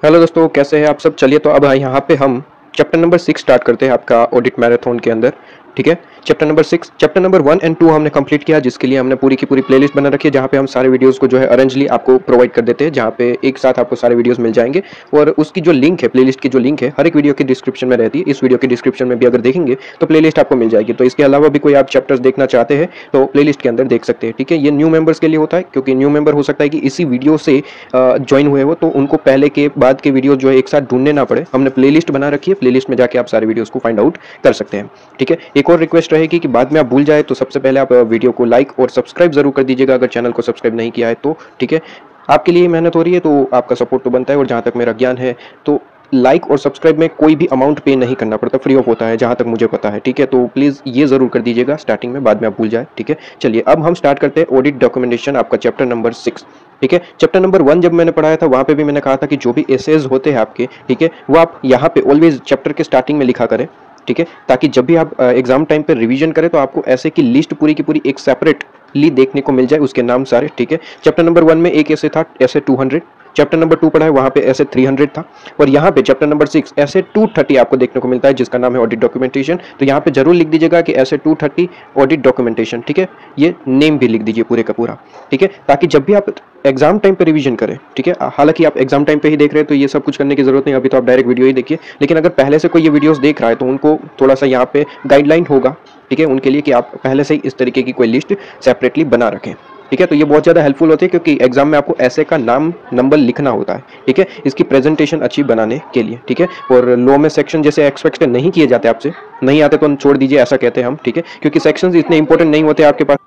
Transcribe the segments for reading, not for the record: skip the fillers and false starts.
Hello दोस्तों, कैसे हैं आप सब। चलिए तो अब यहाँ पे हम चैप्टर नंबर 6 स्टार्ट करते हैं आपका ऑडिट मैराथन के अंदर। ठीक है, chapter number 6, chapter number 1 and 2 हमने कंप्लीट किया, जिसके लिए हमने पूरी की पूरी प्लेलिस्ट बना रखी है, जहाँ पे हम सारे वीडियोस को जो है अरेंजली आपको प्रोवाइड कर देते हैं, जहाँ पे एक साथ आपको सारे वीडियोस मिल जाएंगे। और उसकी जो लिंक है, प्लेलिस्ट की जो लिंक है, हर एक वीडियो की डिस्क्रिप्शन में रहती है। इस वीडियो की डिस्क्रिप्शन में भी अगर देखेंगे तो प्लेलिस्ट आपको मिल जाएगी। तो इसके अलावा भी कोई आप चैप्टर्स देखना चाहते हैं तो प्लेलिस्ट के अंदर देख सकते हैं। ठीक है, ये न्यू मेंबर्स के लिए होता है, क्योंकि न्यू मेंबर हो सकता है कि इसी वीडियो से ज्वाइन हुए हो, तो उनको पहले के बाद के वीडियो जो है एक साथ ढूंढने ना पड़े। हमने प्लेलिस्ट बना रखी है, प्लेलिस्ट में जाके आप सारे वीडियोस को फाइंड आउट कर सकते हैं। ठीक है, एक और रिक्वेस्ट रहेगी कि बाद में आप भूल जाए तो सबसे पहले आप वीडियो को लाइक और सब्सक्राइब जरूर कर दीजिएगा, अगर चैनल को सब्सक्राइब नहीं किया है तो। ठीक है, आपके लिए मेहनत हो रही है तो आपका सपोर्ट तो बनता है। और जहाँ तक मेरा ज्ञान है तो लाइक और सब्सक्राइब में कोई भी अमाउंट पे नहीं करना पड़ता, फ्री ऑफ होता है जहाँ तक मुझे पता है। ठीक है, तो प्लीज़ ये ज़रूर कर दीजिएगा स्टार्टिंग में, बाद में आप भूल जाए। ठीक है, चलिए अब हम स्टार्ट करते हैं ऑडिट डॉक्यूमेंटेशन, आपका चैप्टर नंबर 6। ठीक है, चैप्टर नंबर 1 जब मैंने पढ़ाया था वहाँ पे भी मैंने कहा था कि जो भी एसेज होते हैं आपके, ठीक है, वो आप यहाँ पे ऑलवेज चैप्टर के स्टार्टिंग में लिखा करें। ठीक है, ताकि जब भी आप एग्जाम टाइम पे रिवीजन करें तो आपको ऐसे की लिस्ट पूरी की पूरी एक सेपरेटली देखने को मिल जाए, उसके नाम सारे। ठीक है, चैप्टर नंबर 1 में एक ऐसे था ऐसे 200, चैप्टर नंबर 2 पढ़ा है वहाँ पे ऐसे 300 था, और यहाँ पे चैप्टर नंबर 6 ऐसे 230 आपको देखने को मिलता है, जिसका नाम है ऑडिट डॉक्यूमेंटेशन। तो यहाँ पे जरूर लिख दीजिएगा कि ऐसे 230 ऑडिट डॉक्यूमेंटेशन। ठीक है, ये नेम भी लिख दीजिए पूरे का पूरा। ठीक है, ताकि जब भी आप एग्जाम टाइम पे रिवीजन करें, ठीक है, हालांकि आप एग्जाम टाइम पे ही देख रहे हैं तो ये सब कुछ करने की जरूरत नहीं, अभी तो आप डायरेक्ट वीडियो ही देखिए। लेकिन अगर पहले से कोई ये वीडियोस देख रहा है तो उनको थोड़ा सा यहाँ पे गाइडलाइन होगा, ठीक है, उनके लिए, कि आप पहले से ही इस तरीके की कोई लिस्ट सेपरेटली बना रखें। ठीक है, तो ये बहुत ज़्यादा हेल्पफुल होती है, क्योंकि एग्जाम में आपको ऐसे का नाम नंबर लिखना होता है। ठीक है, इसकी प्रेजेंटेशन अच्छी बनाने के लिए। ठीक है, और लॉ में सेक्शन जैसे एक्सपेक्ट नहीं किए जाते आपसे, नहीं आते तो छोड़ दीजिए, ऐसा कहते हैं हम। ठीक है, क्योंकि सेक्शंस इतने इंपॉर्टेंट नहीं होते आपके पास,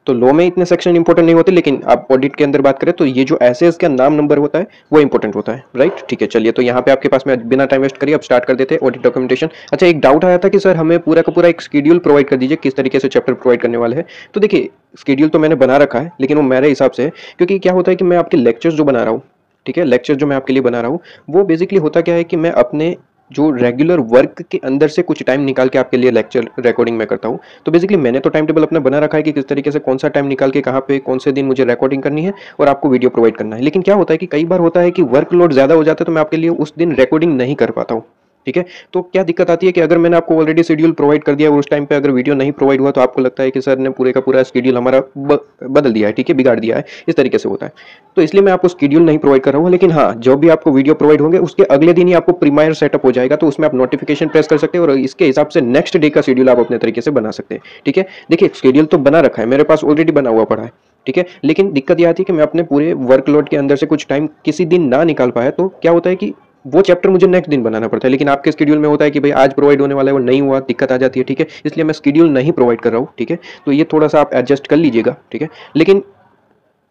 तो लॉ में इतने सेक्शन इंपॉर्टेंट नहीं होते, लेकिन आप ऑडिट के अंदर बात करें तो ये जो एसेज का नाम नंबर होता है वो इंपॉर्टेंट होता है, राइट। ठीक है, चलिए तो यहाँ पे आपके पास में बिना टाइम वेस्ट करिए अब स्टार्ट कर देते हैं ऑडिट डॉक्यूमेंटेशन। अच्छा, एक डाउट आया था कि सर हमें पूरा का पूरा एक शेड्यूल प्रोवाइड कर दीजिए, किस तरीके से चैप्टर प्रोवाइड करने वाले हैं। तो देखिए, शेड्यूल तो मैंने बना रखा है, लेकिन वो मेरे हिसाब से है, क्योंकि क्या होता है कि मैं आपके लेक्चर्स जो बना रहा हूँ, ठीक है, लेक्चर जो मैं आपके लिए बना रहा हूँ, वो बेसिकली होता क्या है कि मैं अपने जो रेगुलर वर्क के अंदर से कुछ टाइम निकाल के आपके लिए लेक्चर रिकॉर्डिंग में करता हूँ। तो बेसिकली मैंने तो टाइम टेबल अपना बना रखा है कि किस तरीके से कौन सा टाइम निकाल के कहाँ पे कौन से दिन मुझे रिकॉर्डिंग करनी है और आपको वीडियो प्रोवाइड करना है। लेकिन क्या होता है कि कई बार होता है कि वर्कलोड ज़्यादा हो जाता है, तो मैं आपके लिए उस दिन रिकॉर्डिंग नहीं कर पाता हूँ। ठीक है, तो क्या दिक्कत आती है कि अगर मैंने आपको ऑलरेडी शेड्यूल प्रोवाइड कर दिया और उस टाइम पे अगर वीडियो नहीं प्रोवाइड हुआ तो आपको लगता है कि सर ने पूरे का पूरा शेड्यूल हमारा बदल दिया है, ठीक है, बिगाड़ दिया है, इस तरीके से होता है। तो इसलिए मैं आपको शेड्यूल नहीं प्रोवाइड कर रहा हूँ। लेकिन हाँ, जो भी आपको वीडियो प्रोवाइड होंगे उसके अगले दिन ही आपको प्रीमियर सेटअप हो जाएगा, तो उसमें आप नोटिफिकेशन प्रेस कर सकते हैं और इसके हिसाब से नेक्स्ट डे का शेड्यूल आप अपने तरीके से बना सकते हैं। ठीक है, देखिए शेड्यूल तो बना रखा है, मेरे पास ऑलरेडी बना हुआ पड़ा है। ठीक है, लेकिन दिक्कत यह आती है कि मैं अपने पूरे वर्कलोड के अंदर से कुछ टाइम किसी दिन ना निकाल पाया, तो क्या होता है कि वो चैप्टर मुझे नेक्स्ट दिन बनाना पड़ता है। लेकिन आपके शेड्यूल में होता है कि भाई आज प्रोवाइड होने वाला है, वो नहीं हुआ, दिक्कत आ जाती है। ठीक है, इसलिए मैं शेड्यूल नहीं प्रोवाइड कर रहा हूँ। ठीक है, तो ये थोड़ा सा आप एडजस्ट कर लीजिएगा। ठीक है, लेकिन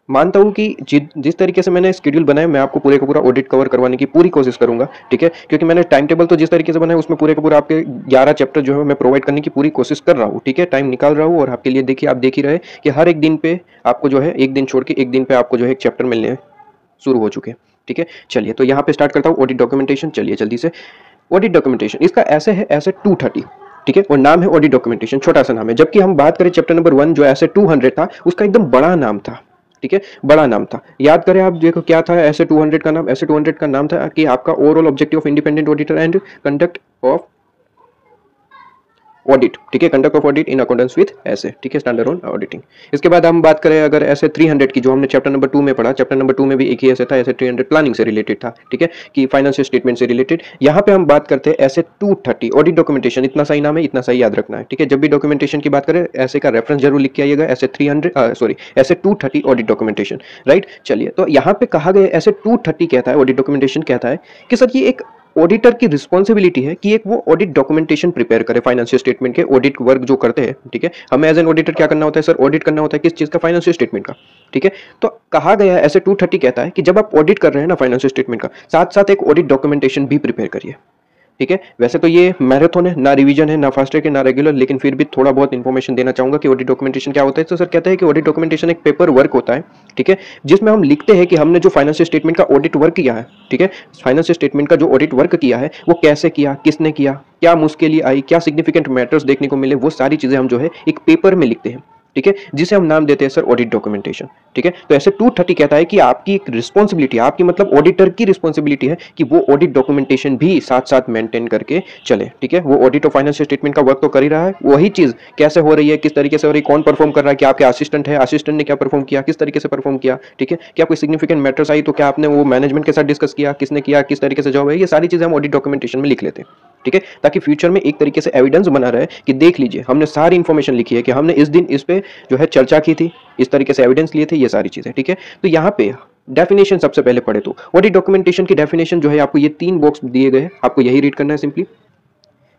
मानता हूँ कि जिस तरीके से मैंने शेड्यूल बनाया, मैं आपको पूरे का पूरा ऑडिट कवर करवाने की पूरी कोशिश करूंगा। ठीक है, क्योंकि मैंने टाइम टेबल तो जिस तरीके से बनाया उसमें पूरे का पूरा आपके 11 चैप्टर जो है मैं प्रोवाइड करने की पूरी कोशिश कर रहा हूँ। ठीक है, टाइम निकाल रहा हूँ और आपके लिए देखिए, आप देख ही रहे कि हर एक दिन पे आपको जो है, एक दिन छोड़ के एक दिन पे आपको जो है एक चैप्टर मिलने शुरू हो चुके हैं। ठीक है, चलिए तो यहाँ पे स्टार्ट करता हूँ ऑडिट डॉक्यूमेंटेशन। चलिए जल्दी से, ऑडिट डॉक्यूमेंटेशन इसका ऐसे है, ऐसे 230। ठीक है, और नाम है ऑडिट डॉक्यूमेंटेशन, छोटा सा नाम है। जबकि हम बात करें चैप्टर नंबर 1 जो ऐसे 200 था, उसका एकदम बड़ा नाम था। ठीक है, बड़ा नाम था, याद करें आप, देखो क्या था ऐसे 200 का नाम। ऐसे 200 का नाम था कि आपका overall objective of independent auditor and conduct of audit. ठीक है, conduct of audit in accordance with ऐसे। ठीक है, स्टैंडर्ड ऑन ऑडिटिंग। इसके बाद हम बात करें अगर ऐसे 300 की, जो हमने चैप्टर नंबर 2 में पढ़ा, चैप्टर नंबर 2 में भी एक ही ऐसे था, ऐसे 300 प्लानिंग से रिलेटेड था। ठीक है, कि फाइनेंशियल स्टेटमेंट से रिलेटेड। यहाँ पे हम बात करते हैं ऐसे 230 ऑडिट डॉक्यूमेंटेशन। इतना सही नाम है, इतना सही याद रखना है। ठीक है, जब भी डॉक्यूमेंटेशन की बात करें ऐसे का रेफरेंस जरूर लिख के आइएगा, ऐसे 230 ऑडिट डॉक्यूमेंटेशन, राइट। चलिए तो यहाँ पे कहा गया ऐसे 230 कहता है, ऑडिट डॉक्यूमेंटेशन कहता है कि सर ये एक ऑडिटर की रिस्पॉन्सिबिलिटी है कि एक वो ऑडिट डॉक्यूमेंटेशन प्रिपेयर करे फाइनेंशियल स्टेटमेंट के। ऑडिट वर्क जो करते हैं, ठीक है, हमें एज एन ऑडिटर क्या करना होता है सर, ऑडिट करना होता है किस चीज का, फाइनेंशियल स्टेटमेंट का। ठीक है, तो कहा गया है ऐसे 230 कहता है कि जब आप ऑडिट कर रहे हैं ना फाइनेंशियल स्टेटमेंट का, साथ साथ एक ऑडिट डॉक्यूमेंटेशन भी प्रिपेयर करिए। ठीक है, वैसे तो ये मैराथन है, ना रिवीजन है, ना फास्ट ट्रैक है, ना रेगुलर, लेकिन फिर भी थोड़ा बहुत इन्फॉर्मेशन देना चाहूंगा कि ऑडिट डॉक्यूमेंटेशन क्या होता है। तो सर कहते हैं कि ऑडिट डॉक्यूमेंटेशन एक पेपर वर्क होता है, ठीक है, जिसमें हम लिखते हैं कि हमने जो फाइनेंशियल स्टेटमेंट का ऑडिट वर्क किया है, ठीक है, फाइनेंशियल स्टेटमेंट का जो ऑडिट वर्क किया है वो कैसे किया, किसने किया, क्या मुश्किलें आई, क्या सिग्निफिकेंट मैटर्स देखने को मिले, वो सारी चीजें हम जो है एक पेपर में लिखते हैं। ठीक है, जिसे हम नाम देते हैं सर ऑडिट डॉक्यूमेंटेशन। ठीक है, तो ऐसे 230 कहता है कि आपकी एक रिस्पॉन्सिबिलिटी, आपकी मतलब ऑडिटर की रिस्पॉन्सिबिलिटी है कि वो ऑडिट डॉक्यूमेंटेशन भी साथ साथ मेंटेन करके चले। ठीक है, वो ऑडिट और फाइनेंशियल स्टेटमेंट का वर्क तो कर ही रहा है, वही चीज कैसे हो रही है, किस तरीके से हो रही है, कौन परफॉर्म कर रहा है, क्या आपके असिस्टेंट है, असिस्टेंट ने क्या परफॉर्म किया, किस तरीके से परफॉर्म किया। ठीक है, क्या कोई सिग्निफिकेंट मैटर्स आई तो क्या आपने वो मैनेजमेंट के साथ डिस्कस किया, किसने किया, किस तरीके से जॉब है, ये सारी चीजें हम ऑडिट डॉक्यूमेंटेशन में लिख लेते हैं। ठीक है, ताकि फ्यूचर में एक तरीके से एविडेंस बना रहे कि देख लीजिए हमने सारी इंफॉर्मेशन लिखी है कि हमने इस दिन इस पे जो है चर्चा की थी, इस तरीके से एविडेंस लिए थे, ये सारी चीजें। ठीक है, तो यहाँ पे डेफिनेशन सबसे पहले पढ़े तो ऑडिट डॉक्यूमेंटेशन की डेफिनेशन जो है आपको ये 3 बॉक्स दिए गए, आपको यही रीड करना है सिंपली।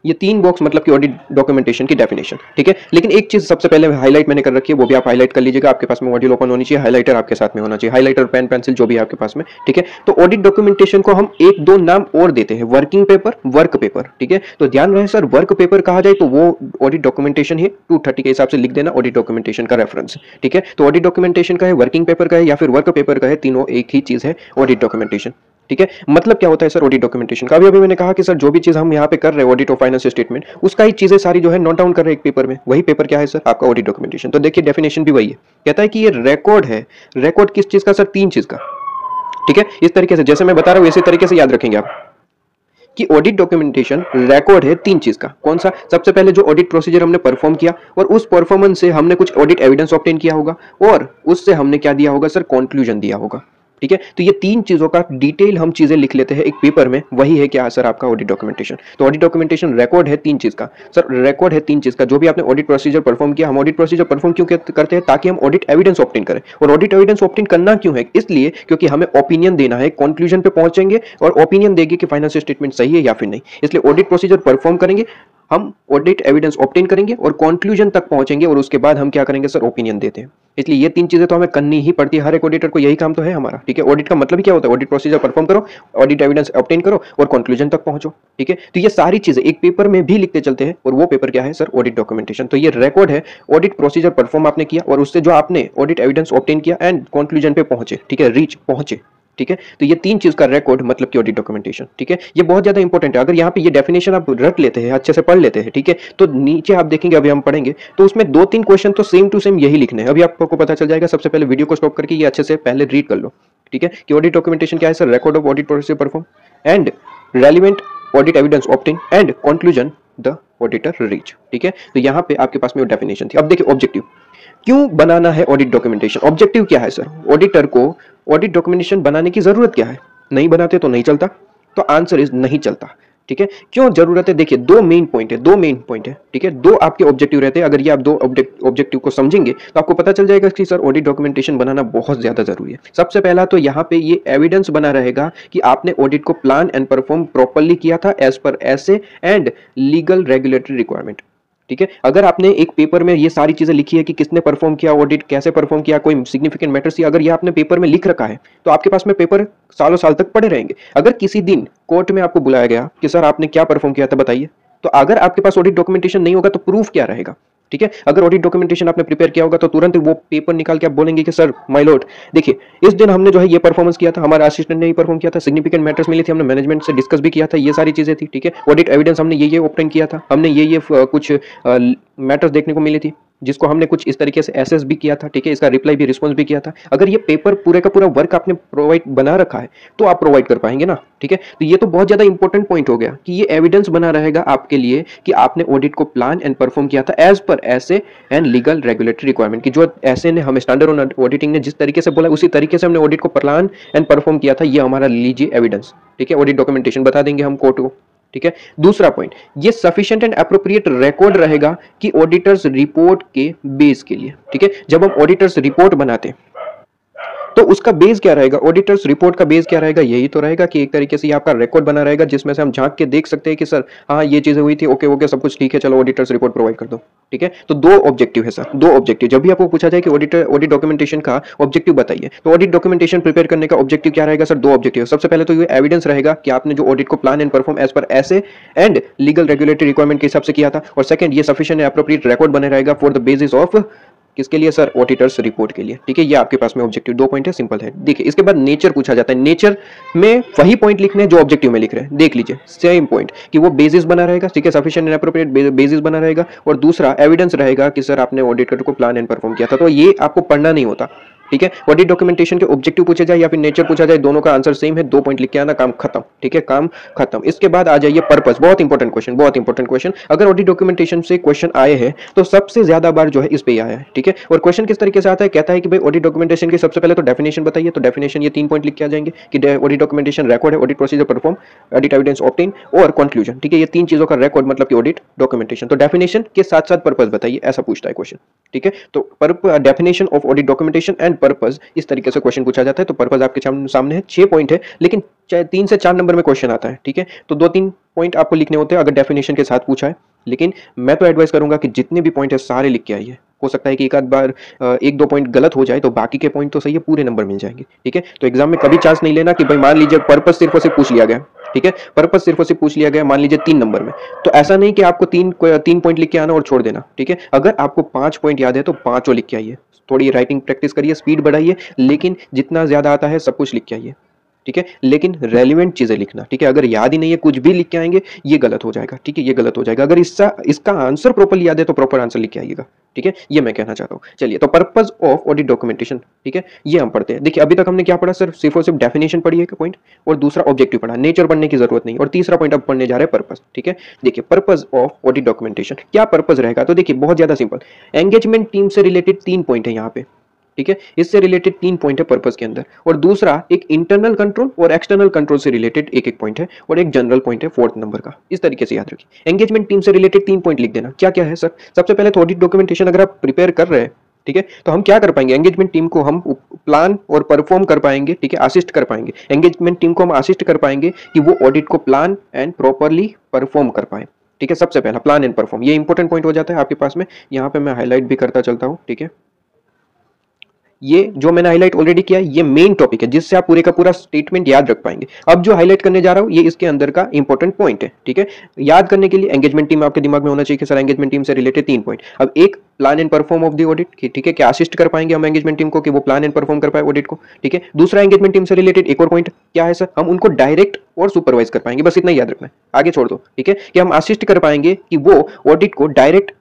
ये 3 बॉक्स मतलब कि ऑडिट डॉक्यूमेंटेशन की डेफिनेशन। ठीक है, लेकिन एक चीज सबसे पहले हाईलाइट मैंने कर रखी है, वो भी आप हाईलाइट कर लीजिएगा। आपके पास में मॉड्यूल ओपन होनी चाहिए, हाईलाइटर आपके साथ में होना चाहिए, हाईलाइटर, पेन, पेंसिल जो भी है आपके पास में। ठीक है, तो ऑडिट डॉक्यूमेंटेशन को हम 1-2 नाम और देते हैं, वर्किंग पेपर, वर्क पेपर। ठीक है, तो ध्यान रहे सर, वर्क पेपर कहा जाए तो वो ऑडिट डॉक्यूमेंटेशन ही 230 के हिसाब से लिख देना, ऑडिट डॉक्यूमेंटेशन का रेफरेंस। ठीक है, तो ऑडिट डॉक्यूमेंटेशन का है, वर्किंग पेपर का है या फिर वर्क पेपर का है, तीनों एक ही चीज है, ऑडिट डॉक्यूमेंटेशन। ठीक है, मतलब क्या होता है सर ऑडिट डॉक्यूमेंटेशन का? अभी मैंने कहा कि सर जो भी चीज हम यहाँ पे कर रहे हैं ऑडिट ऑफ फाइनेंशियल स्टेटमेंट, उसका ही चीजें सारी जो है नोट डाउन कर रहे हैं एक पेपर में, वही पेपर क्या है सर आपका ऑडिट डॉक्यूमेंटेशन। तो देखिए डेफिनेशन भी वही है, कहता है कि ये रिकॉर्ड है। रिकॉर्ड किस चीज का सर? 3 चीज का। ठीक है, इस तरीके से जैसे मैं बता रहा हूँ इसी तरीके से याद रखेंगे आप कि ऑडिट डॉक्यूमेंटेशन रिकॉर्ड है 3 चीज का। कौन सा? सबसे पहले जो ऑडिट प्रोसीजर हमने परफॉर्म किया और उस परफॉर्मेंस से हमने कुछ ऑडिट एविडेंस ऑब्टेन किया होगा और उससे हमने क्या दिया होगा सर? कंक्लूजन दिया होगा। ठीक है, तो ये 3 चीजों का डिटेल हम चीजें लिख लेते हैं एक पेपर में, वही है क्या सर आपका ऑडिट डॉक्यूमेंटेशन। तो ऑडिट डॉक्यूमेंटेशन रिकॉर्ड है 3 चीज का सर, रिकॉर्ड है 3 चीज का। जो भी आपने ऑडिट प्रोसीजर परफॉर्म किया, हम ऑडिट प्रोसीजर परफॉर्म क्यों करते हैं? ताकि हम ऑडिट एविडेंस ऑब्टेन करें। और ऑडिट एविडेंस ऑब्टेन करना क्यों है? इसलिए क्योंकि हमें ओपिनियन देना है, कंक्लूजन पे पहुंचेंगे और ओपिनियन देंगे कि फाइनेंशियल स्टेटमेंट सही है या फिर नहीं। इसलिए ऑडिट प्रोसीजर परफॉर्म करेंगे, हम ऑडिट एविडेंस ऑब्टेन करेंगे और कंक्लूजन तक पहुंचेंगे और उसके बाद हम क्या करेंगे सर? ओपिनियन देते हैं। इसलिए ये 3 चीजें तो हमें करनी ही पड़ती है, हर एक ऑडिटर को यही काम तो है हमारा। ठीक है, ऑडिट का मतलब क्या होता है? ऑडिट प्रोसीजर परफॉर्म करो, ऑडिट एविडेंस ऑब्टेन करो और कंक्लूजन तक पहुंचो। ठीक है, तो ये सारी चीजें एक पेपर में भी लिखते चलते हैं और वो पेपर क्या है सर? Audit documentation. तो ये रिकॉर्ड है, ऑडिट प्रोसीजर परफॉर्म आपने किया और उससे जो आपने ऑडिट एविडेंस ऑब्टेन किया एंड कंक्लूजन पे पहुंचे। ठीक है, रीच पहुंचे। ठीक है, तो ये 3 चीज का रिकॉर्ड मतलब कि ऑडिट डॉक्यूमेंटेशन। ठीक है, ये बहुत ज्यादा इंपॉर्टेंट है। अगर यहाँ पे ये डेफिनेशन आप रट लेते हैं, अच्छे से पढ़ लेते हैं, ठीक है, तो नीचे आप देखेंगे, अभी हम पढ़ेंगे तो उसमें 2-3 क्वेश्चन तो सेम टू सेम यही लिखने हैं। अभी आपको पता चल जाएगा। सबसे पहले वीडियो को स्टॉप करके ये अच्छे से पहले रीड कर लो। ठीक है, कि ऑडिट डॉक्यूमेंटेशन क्या है sir? Record of audit procedure perform and relevant audit evidence obtain and conclusion the auditor reach. ठीक है, तो यहाँ पे आपके पास में वो डेफिनेशन थी। अब देखिए ऑब्जेक्टिव क्यों बनाना है ऑडिट डॉक्यूमेंटेशन। ऑब्जेक्टिव क्या है सर? ऑडिटर को ऑडिट डॉक्यूमेंटेशन बनाने की जरूरत क्या है? नहीं बनाते तो नहीं चलता, तो आंसर इज नहीं चलता। ठीक है, क्यों जरूरत है? देखिए 2 मेन पॉइंट है। ठीक है, 2 आपके ऑब्जेक्टिव रहते हैं। अगर ये आप 2 ऑब्जेक्टिव को समझेंगे तो आपको पता चल जाएगा कि सर ऑडिट डॉक्यूमेंटेशन बनाना बहुत ज्यादा जरूरी है। सबसे पहला तो यहाँ पे ये एविडेंस बना रहेगा कि आपने ऑडिट को प्लान एंड परफॉर्म प्रॉपर्ली किया था as per SA and legal regulatory requirement. ठीक है, अगर आपने एक पेपर में ये सारी चीजें लिखी है कि किसने परफॉर्म किया ऑडिट, कैसे परफॉर्म किया, कोई सिग्निफिकेंट मैटर्स, अगर ये आपने पेपर में लिख रखा है तो आपके पास में पेपर सालों साल तक पड़े रहेंगे। अगर किसी दिन कोर्ट में आपको बुलाया गया कि सर आपने क्या परफॉर्म किया था बताइए, तो अगर आपके पास ऑडिट डॉक्यूमेंटेशन नहीं होगा तो प्रूफ क्या रहेगा? ठीक है, अगर ऑडिट डॉक्यूमेंटेशन आपने प्रिपेयर किया होगा तो तुरंत वो पेपर निकाल के आप बोलेंगे कि सर माय लॉर्ड देखिए इस दिन हमने जो है ये परफॉर्मेंस किया था, हमारे असिस्टेंट ने ही परफॉर्म किया था, सिग्निफिकेंट मैटर्स मिली थी, हमने मैनेजमेंट से डिस्कस भी किया था, ये सारी चीजें थी। ठीक है, ऑडिट एविडेंस हमने ये ऑब्टेन किया था, हमने ये कुछ मैटर्स देखने को मिली थी जिसको हमने कुछ इस तरीके से एसेस भी किया था। ठीक है, इसका रिप्लाई भी, रिस्पॉन्स भी किया था। अगर ये पेपर पूरे का पूरा वर्क आपने प्रोवाइड बना रखा है तो आप प्रोवाइड कर पाएंगे ना। ठीक है, तो ये तो बहुत ज्यादा इंपॉर्टेंट पॉइंट हो गया कि ये एविडेंस बना रहेगा आपके लिए कि आपने ऑडिट को प्लान एंड परफॉर्म किया था as per SA and legal regulatory requirement, की जो ऐसे ने हमें स्टैंडर्ड ऑन ऑडिटिंग ने जिस तरीके से बोला उसी तरीके से हमने ऑडिट को प्लान एंड परफॉर्म किया था, ये हमारा लीजिए एविडेंस। ठीक है, ऑडिट डॉक्यूमेंटेशन बता देंगे हम कोर्ट को। ठीक है, दूसरा पॉइंट, ये सफिशिएंट एंड एप्रोप्रिएट रिकॉर्ड रहेगा कि ऑडिटर्स रिपोर्ट के बेस के लिए। ठीक है, जब हम ऑडिटर्स रिपोर्ट बनाते तो उसका बेस क्या रहेगा? ऑडिटर्स रिपोर्ट का बेस क्या रहेगा? यही तो रहेगा कि एक तरीके से ये आपका रिकॉर्ड बना रहेगा जिसमें से हम झांक के देख सकते हैं कि सर हाँ ये चीजें हुई थी, ओके सब कुछ ठीक है, चलो ऑडिटर्स रिपोर्ट प्रोवाइड कर दो। ठीक है, तो 2 ऑब्जेक्टिव है सर, 2 ऑब्जेक्टिव। जब भी आपको पूछा जाए कि ऑडिट डॉक्यूमेंटेशन का ऑब्जेक्टिव बताइए, तो ऑडिट डॉक्यूमेंटेशन प्रिपेयर करने का ऑब्जेक्टिव क्या रहेगा सर? 2 ऑब्जेक्टिव। सबसे पहले तो ये एविडेंस रहेगा कि आपने जो ऑडिट को plan and perform as per SA and legal regulatory requirement के हिसाब से किया था, और सेकंड ये सफिशिएंट एप्रोप्रिएट रिकॉर्ड बने रहेगा फॉर द बेसिस ऑफ किसके लिए सर? ऑडिटर्स रिपोर्ट के लिए, ठीक है। ये आपके पास में ऑब्जेक्टिव 2 पॉइंट है, सिंपल है। देखिए इसके बाद नेचर पूछा जाता है। नेचर में वही पॉइंट लिखने हैं जो ऑब्जेक्टिव में लिख रहे हैं। देख लीजिए सेम पॉइंट कि वो बेसिस बना रहेगा, ठीक है, सफिशिएंट एंड एप्रोप्रिएट बेसिस बना रहेगा, और दूसरा एविडेंस रहेगा कि सर आपने ऑडिटर को प्लान एंड परफॉर्म किया था। तो ये आपको पढ़ना नहीं होता, ठीक है। ऑडिट डॉक्यूमेंटेशन के ऑब्जेक्टिव पूछे जाए या फिर नेचर पूछा जाए, दोनों का आंसर सेम है, 2 पॉइंट लिख के आना, काम खत्म, ठीक है, काम खत्म। इसके बाद आ जाइए पर्पस। बहुत इंपॉर्टेंट क्वेश्चन, बहुत इंपॉर्टेंट क्वेश्चन। अगर ऑडिट डॉक्यूमेंटेशन से क्वेश्चन आए हैं तो सबसे ज्यादा बार जो है इस पे ही आया है, ठीक है। और क्वेश्चन किस तरीके से आता है? कहता है कि भाई ऑडिट डॉक्यूमेंटेशन की सबसे पहले तो डेफिनेशन बताइए। तो डेफिनेशन ये 3 पॉइंट लिख के आ जाएंगे कि ऑडिट डॉक्यूमेंटेशन रिकॉर्ड है, audit procedure perform, audit evidence obtain और कंक्लूजन, ठीक है। ये 3 चीजों का रिकॉर्ड मतलब कि ऑडिट डॉक्यूमेंटेशन। तो डेफिनेशन के साथ साथ पर्पस बताइए, ऐसा पूछता है क्वेश्चन, ठीक है। तो definition of audit documentation and purpose, इस तरीके से क्वेश्चन पूछा जाता है। तो पर्पस आपके सामने है, 6 पॉइंट है, लेकिन 3 से 4 नंबर में क्वेश्चन आता है, ठीक है। तो 2-3 पॉइंट आपको लिखने होते हैं अगर डेफिनेशन के साथ पूछा है, लेकिन मैं तो एडवाइस करूंगा कि जितने भी पॉइंट है सारे लिख के आइए। हो सकता है कि एक आध बार 1-2 पॉइंट गलत हो जाए, तो बाकी के पॉइंट तो सही है, पूरे नंबर मिल जाएंगे, ठीक है। तो एग्जाम में कभी चांस नहीं लेना कि भाई मान लीजिए पर्पस सिर्फ और सिर्फ पूछ लिया गया, ठीक है, पर्पस सिर्फ और सिर्फ पूछ लिया गया मान लीजिए 3 नंबर में, तो ऐसा नहीं कि आपको 3 पॉइंट लिख के आना और छोड़ देना, ठीक है। अगर आपको 5 पॉइंट याद है तो 5 लिख के आइए। थोड़ी राइटिंग प्रैक्टिस करिए, स्पीड बढ़ाइए, लेकिन जितना ज्यादा आता है सब कुछ लिख के आइए, ठीक है। लेकिन रेलिवेंट चीजें लिखना, ठीक है। अगर याद ही नहीं है कुछ भी लिख के आएंगे, ये गलत हो जाएगा, ठीक है, ये गलत हो जाएगा। अगर इसका आंसर प्रॉपर याद है तो प्रॉपर आंसर लिख के आइएगा, ठीक है। ये मैं कहना चाहता हूँ। चलिए, तो पर्पस ऑफ ऑडिट डॉक्यूमेंटेशन, ठीक है, ये हम पढ़ते हैं। देखिए अभी तक हमने क्या पढ़ा सर? सिर्फ और सिर्फ डेफिनेशन पढ़ी है पॉइंट, और दूसरा ऑब्जेक्टिव पढ़ा, नेचर पढ़ने की जरूरत नहीं, और तीसरा पॉइंट अब पढ़ने जा रहे हैं पर्पस, ठीक है। देखिए पर्पस ऑफ ऑडिट डॉक्यूमेंटेशन, क्या पर्पस रहेगा? तो देखिए बहुत ज्यादा सिंपल, एंगेजमेंट टीम से रिलेटेड 3 पॉइंट है यहाँ पे, ठीक है। इससे रिलेटेड 3 पॉइंट है पर्पस के अंदर, और दूसरा एक इंटरनल कंट्रोल और एक्सटर्नल कंट्रोल से रिलेटेड एक पॉइंट है, और एक जनरल पॉइंट है 4th नंबर का। इस तरीके से याद रखिए। एंगेजमेंट टीम से रिलेटेड 3 पॉइंट लिख देना। क्या क्या है सर? सबसे पहले तो ऑडिट डॉक्यूमेंटेशन अगर आप प्रिपेयर कर रहे हैं, ठीक है, तो हम क्या कर पाएंगे? एंगेजमेंट टीम को हम प्लान और परफॉर्म कर पाएंगे, ठीक है, असिस्ट कर पाएंगे। एंगेजमेंट टीम को हम असिस्ट कर पाएंगे कि वो ऑडिट को प्लान एंड प्रॉपरली परफॉर्म कर पाए, ठीक है। सबसे पहला प्लान एंड परफॉर्म, ये इंपॉर्टेंट पॉइंट हो जाता है आपके पास में। यहाँ पे मैं हाईलाइट भी करता चलता हूँ, ठीक है। ये जो मैंने हाईलाइट ऑलरेडी किया है, ये मेन टॉपिक है जिससे आप पूरे का पूरा स्टेटमेंट याद रख पाएंगे। अब जो हाईलाइट करने जा रहा हूं ये इसके अंदर का इंपॉर्टेंट पॉइंट है, ठीक है। याद करने के लिए एंगेजमेंट टीम आपके दिमाग में होना चाहिए कि सर एंगेजमेंट टीम से रिलेटेड 3 पॉइंट। अब एक plan and perform of the audit, ठीक है, क्या असिस्ट कर पाएंगे हम एंगेजमेंट टीम को कि वो प्लान एंड परफॉर्म कर पाए ऑडिट को, ठीक है। दूसरा एंगेजमेंट टीम से रिलेटेड एक और पॉइंट क्या है सर? हम उनको डायरेक्ट और सुपरवाइज कर पाएंगे, बस इतना ही याद रखना है, आगे छोड़ दो, ठीक है। कि हम असिस्ट कर पाएंगे कि वो ऑडिट को डायरेक्ट,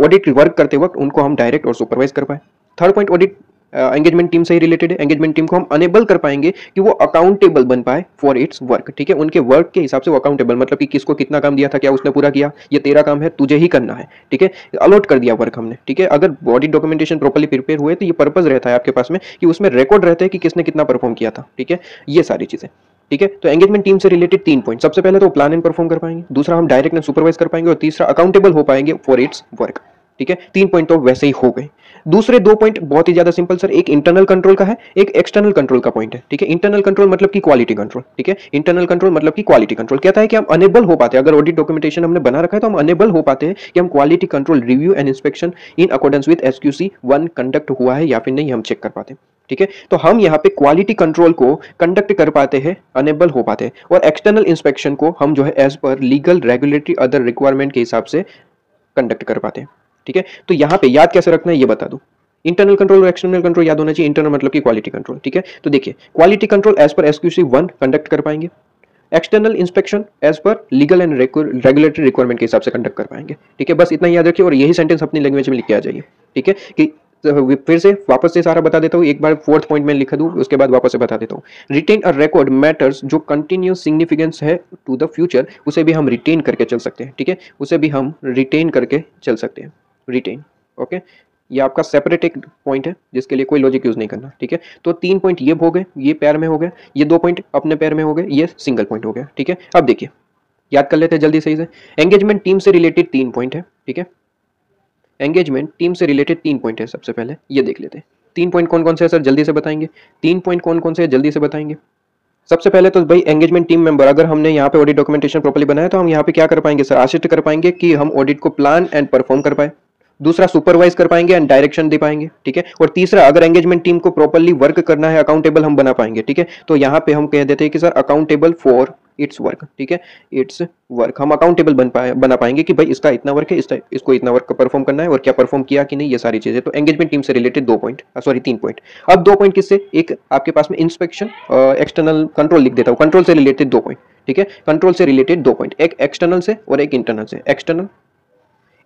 ऑडिट वर्क करते वक्त उनको हम डायरेक्ट और सुपरवाइज कर पाए। Third point audit engagement team से ही रिलेटेड है। एंगेजमेंट टीम को हम अनेबल कर पाएंगे कि वो अकाउंटेबल बन पाए फॉर इट्स वर्क, ठीक है। उनके वर्क के हिसाब से वो अकाउंटेबल, मतलब कि किसको कितना काम दिया था, क्या उसने पूरा किया, ये तेरा काम है, तुझे ही करना है, ठीक है। अलॉट कर दिया वर्क हमने, ठीक है। अगर बॉडी डॉक्यूमेंटेशन प्रॉपर्ली प्रिपेयर हुए तो ये पर्पस रहता है आपके पास में कि उसमें रिकॉर्ड रहता है कि किसने कितना परफॉर्म किया था, ठीक है। ये सारी चीजें, ठीक है। तो एंगेजमेंट टीम से रिलेटेड 3 पॉइंट, सबसे पहले तो प्लान एंड परफॉर्म कर पाएंगे, दूसरा हम डायरेक्ट एंड सुपरवाइज कर पाएंगे, और तीसरा अकाउंटेबल हो पाएंगे फॉर इट्स वर्क, ठीक है। 3 पॉइंट तो वैसे ही हो गए। दूसरे 2 पॉइंट बहुत ही ज्यादा सिंपल सर, एक इंटरनल कंट्रोल का है, एक एक्सटर्नल कंट्रोल का पॉइंट है, ठीक है। इंटरनल कंट्रोल मतलब कि क्वालिटी कंट्रोल, ठीक है। इंटरनल कंट्रोल मतलब कि क्वालिटी कंट्रोल कहता है कि हम अनेबल हो पाते हैं, अगर ऑडिट डॉक्यूमेंटेशन हमने बना रखा है तो हम अनेबल हो पाते हैं कि हम quality control review and inspection in accordance with SQC 1 conduct हुआ है या फिर नहीं, हम चेक कर पाते हैं, ठीक है। तो हम यहाँ पे क्वालिटी कंट्रोल को कंडक्ट कर पाते हैं, अनेबल हो पाते हैं, और एक्सटर्नल इंस्पेक्शन को हम जो है as per legal regulatory other requirement के हिसाब से कंडक्ट कर पाते हैं, ठीक है। तो यहाँ पे याद कैसे रखना है ये बता दूं। इंटरनल कंट्रोल और एक्सटर्नल कंट्रोल याद होना चाहिए। इंटरनल मतलब कि क्वालिटी कंट्रोल, ठीक है। तो देखिए quality control as per SQC 1 conduct कर पाएंगे, external inspection as per legal and regulatory requirement के हिसाब से कंडक्ट कर पाएंगे, ठीक है। बस इतना याद रखिए, और यही सेंटेंस अपनी लैंग्वेज में लिख के आ जाइए, ठीक है। कि फिर से वापस से सारा बता देता हूँ, एक बार 4th पॉइंट में लिख दूं, उसके बाद वापस से बता देता हूँ। रिटेन अ रिकॉर्ड मैटर्स जो कंटिन्यूस सिग्निफिकेंस है टू द फ्यूचर, उसे भी हम रिटेन करके चल सकते हैं, ठीक है। उसे भी हम रिटेन करके चल सकते हैं, रिटेन, ओके। ये आपका सेपरेट एक पॉइंट है जिसके लिए कोई लॉजिक यूज नहीं करना, ठीक है। तो 3 पॉइंट ये हो गए, ये पैर में हो गए, ये 2 पॉइंट अपने पैर में हो गए, ये सिंगल पॉइंट हो गया, ठीक है। अब देखिए याद कर लेते हैं जल्दी सही से। एंगेजमेंट टीम से रिलेटेड 3 पॉइंट है, ठीक है। एंगेजमेंट टीम से रिलेटेड 3 पॉइंट है, सबसे पहले ये देख लेते हैं। 3 पॉइंट कौन कौन से है सर? जल्दी से बताएंगे। 3 पॉइंट कौन कौन से है जल्दी से बताएंगे। सबसे पहले तो भाई एंगेजमेंट टीम मेंबर, अगर हमने यहाँ पे ऑडिट डॉक्यूमेंटेशन प्रॉपर्ली बनाया तो हम यहाँ पे क्या कर पाएंगे सर? असिस्ट कर पाएंगे कि हम ऑडिट को प्लान एंड परफॉर्म कर पाए। दूसरा सुपरवाइज कर पाएंगे एंड डायरेक्शन दे पाएंगे, ठीक है। और तीसरा अगर एंगेजमेंट टीम को प्रॉपर्ली वर्क करना है, अकाउंटेबल हम बना पाएंगे, ठीक है। तो यहाँ पे हम कह देते हैं कि sir accountable for its work, ठीक है, इट्स वर्क। हम अकाउंटेबल बना पाएंगे कि भाई इसका इतना वर्क है, इसको इतना वर्क परफॉर्म करना है और क्या परफॉर्म किया कि नहीं, ये सारी चीजें। तो एंगेजमेंट टीम से रिलेटेड 2 पॉइंट, सॉरी 3 पॉइंट। अब 2 पॉइंट किससे, एक आपके पास में इंस्पेक्शन, एक्सटर्नल कंट्रोल लिख देता हूँ, कंट्रोल से रिलेटेड 2 पॉइंट, ठीक है, कंट्रोल से रिलेटेड 2 पॉइंट, एक एक्सटर्नल से और एक इंटरनल से। एक्सटर्नल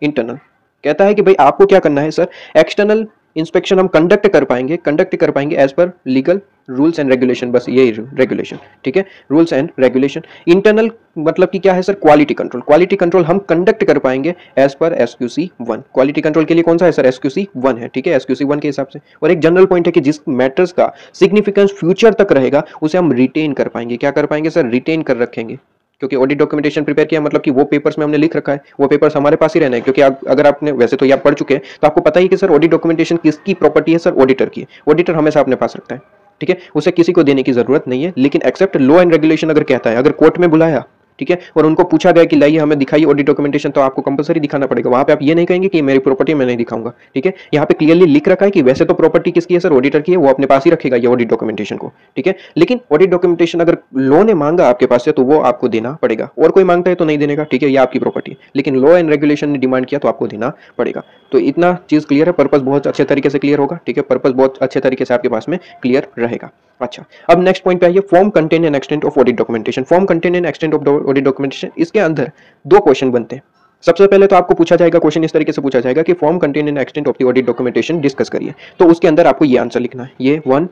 इंटरनल कहता है कि भाई आपको क्या करना है सर, एक्सटर्नल इंस्पेक्शन हम कंडक्ट कर पाएंगे as per legal rules and regulation, बस यही रेगुलेशन, ठीक है, रूल्स एंड रेगुलेशन। इंटरनल मतलब कि क्या है सर, क्वालिटी कंट्रोल हम कंडक्ट कर पाएंगे as per SQC 1। Quality control के लिए कौन सा है सर, SQC 1 है, ठीक है, SQC 1 के हिसाब से। और एक जनरल पॉइंट है कि जिस मैटर्स का सिग्निफिकेंस फ्यूचर तक रहेगा उसे हम रिटेन कर पाएंगे। क्या कर पाएंगे सर, रिटेन कर रखेंगे, क्योंकि ऑडिट डॉक्यूमेंटेशन प्रिपेयर किया मतलब कि वो पेपर्स में हमने लिख रखा है, वो पेपर्स हमारे पास ही रहना है। क्योंकि अगर आपने, वैसे तो ये आप पढ़ चुके हैं तो आपको पता ही कि सर ऑडिट डॉक्यूमेंटेशन किसकी प्रॉपर्टी है सर, ऑडिटर की। ऑडिटर हमेशा अपने पास रखता है, ठीक है, उसे किसी को देने की जरूरत नहीं है। लेकिन एक्सेप्ट लॉ एंड रेगुलेशन अगर कहता है, अगर कोर्ट में बुलाया, ठीक है, और उनको पूछा गया कि लाइए हमें दिखाइए ऑडिट डॉक्यूमेंटेशन, तो आपको कंपलसरी दिखाना पड़ेगा। वहां पे आप ये नहीं कहेंगे कि मेरी प्रॉपर्टी मैं नहीं दिखाऊंगा, ठीक है। यहाँ पे क्लियरली लिख रखा है कि वैसे तो प्रॉपर्टी किसकी है सर, ऑडिटर की है, वो अपने पास ही रखेगा ये ऑडिट डॉक्यूमेंटेशन को, ठीक है। लेकिन ऑडिट डॉक्यूमेंटेशन अगर लॉ ने मांगा आपके पास से तो वो आपको देना पड़ेगा, और कोई मांगता है तो नहीं देने का, ठीक है, ये आपकी प्रॉपर्टी। लेकिन लॉ एंड रेगुलेशन ने डिमांड किया तो आपको देना पड़ेगा। तो इतना चीज क्लियर है, पर्पस बहुत अच्छे तरीके से क्लियर होगा, ठीक है, पर्पस बहुत अच्छे तरीके से आपके पास में क्लियर रहेगा। अच्छा, अब नेक्स्ट पॉइंट पे आइए, form, content and extent of audit documentation. Form, content and extent of audit documentation, इसके अंदर 2 क्वेश्चन बनते हैं। सबसे पहले तो आपको पूछा जाएगा क्वेश्चन, इस तरीके से पूछा जाएगा कि form, content and extent of the audit documentation discuss करिए। तो उसके अंदर आपको ये आंसर लिखना है, ये 1,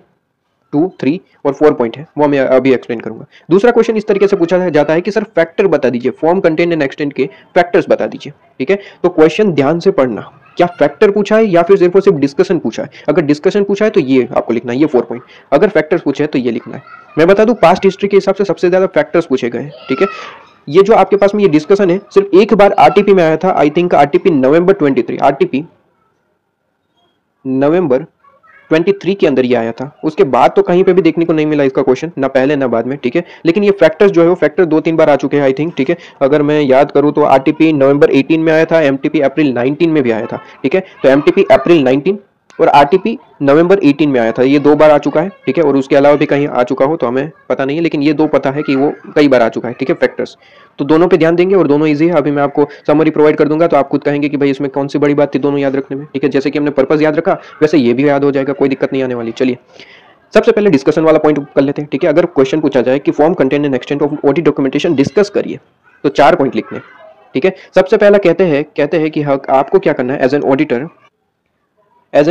2, 3 और 4 पॉइंट है, वो मैं अभी एक्सप्लेन करूंगा। दूसरा क्वेश्चन इस तरीके से पूछा जाता है कि सर फैक्टर बता दीजिए, फॉर्म, कंटेंट एंड एक्सटेंट के फैक्टर्स बता दीजिए, ठीक है। तो क्वेश्चन ध्यान से पढ़ना, क्या फैक्टर पूछा है या फिर सिर्फ डिस्कशन पूछा है। अगर डिस्कशन पूछा है तो ये आपको लिखना है, ये 4 पॉइंट। अगर फैक्टर्स पूछे हैं तो ये लिखना है। मैं बता दूं, पास्ट हिस्ट्री के हिसाब से सबसे ज्यादा फैक्टर्स पूछे गए, ठीक है। ये जो आपके पास में ये डिस्कशन है, सिर्फ एक बार आरटीपी में आया था, I think RTP November 23, RTP November 23 के अंदर ये आया था। उसके बाद तो कहीं पे भी देखने को नहीं मिला इसका क्वेश्चन, ना पहले ना बाद में, ठीक है। लेकिन ये फैक्टर्स जो है वो फैक्टर 2-3 बार आ चुके हैं आई थिंक, ठीक है। अगर मैं याद करूं तो आरटीपी नवंबर 18 में आया था, एमटीपी अप्रैल 19 में भी आया था, ठीक है। तो एमटीपी अप्रैल 19 और आरटीपी नवंबर 18 में आया था, ये 2 बार आ चुका है, ठीक है। और उसके अलावा भी कहीं आ चुका हो तो हमें पता नहीं है, लेकिन ये 2 पता है कि वो कई बार आ चुका है, ठीक है, फैक्टर्स। तो दोनों पे ध्यान देंगे और दोनों इजी है। अभी मैं आपको समरी प्रोवाइड कर दूंगा तो आप खुद कहेंगे कि भाई इसमें कौन सी बड़ी बात थी दोनों याद रखने में, ठीक है। जैसे कि हमने पर्पस याद रखा वैसे ये भी याद हो जाएगा, कोई दिक्कत नहीं आने वाली। चलिए सबसे पहले डिस्कशन वाला पॉइंट कर लेते हैं, ठीक है। अगर क्वेश्चन पूछा जाए कि form, content and extent of audit documentation discuss करिए, तो 4 पॉइंट लिखने, ठीक है। सबसे पहला कहते हैं कि आपको क्या करना है एज एन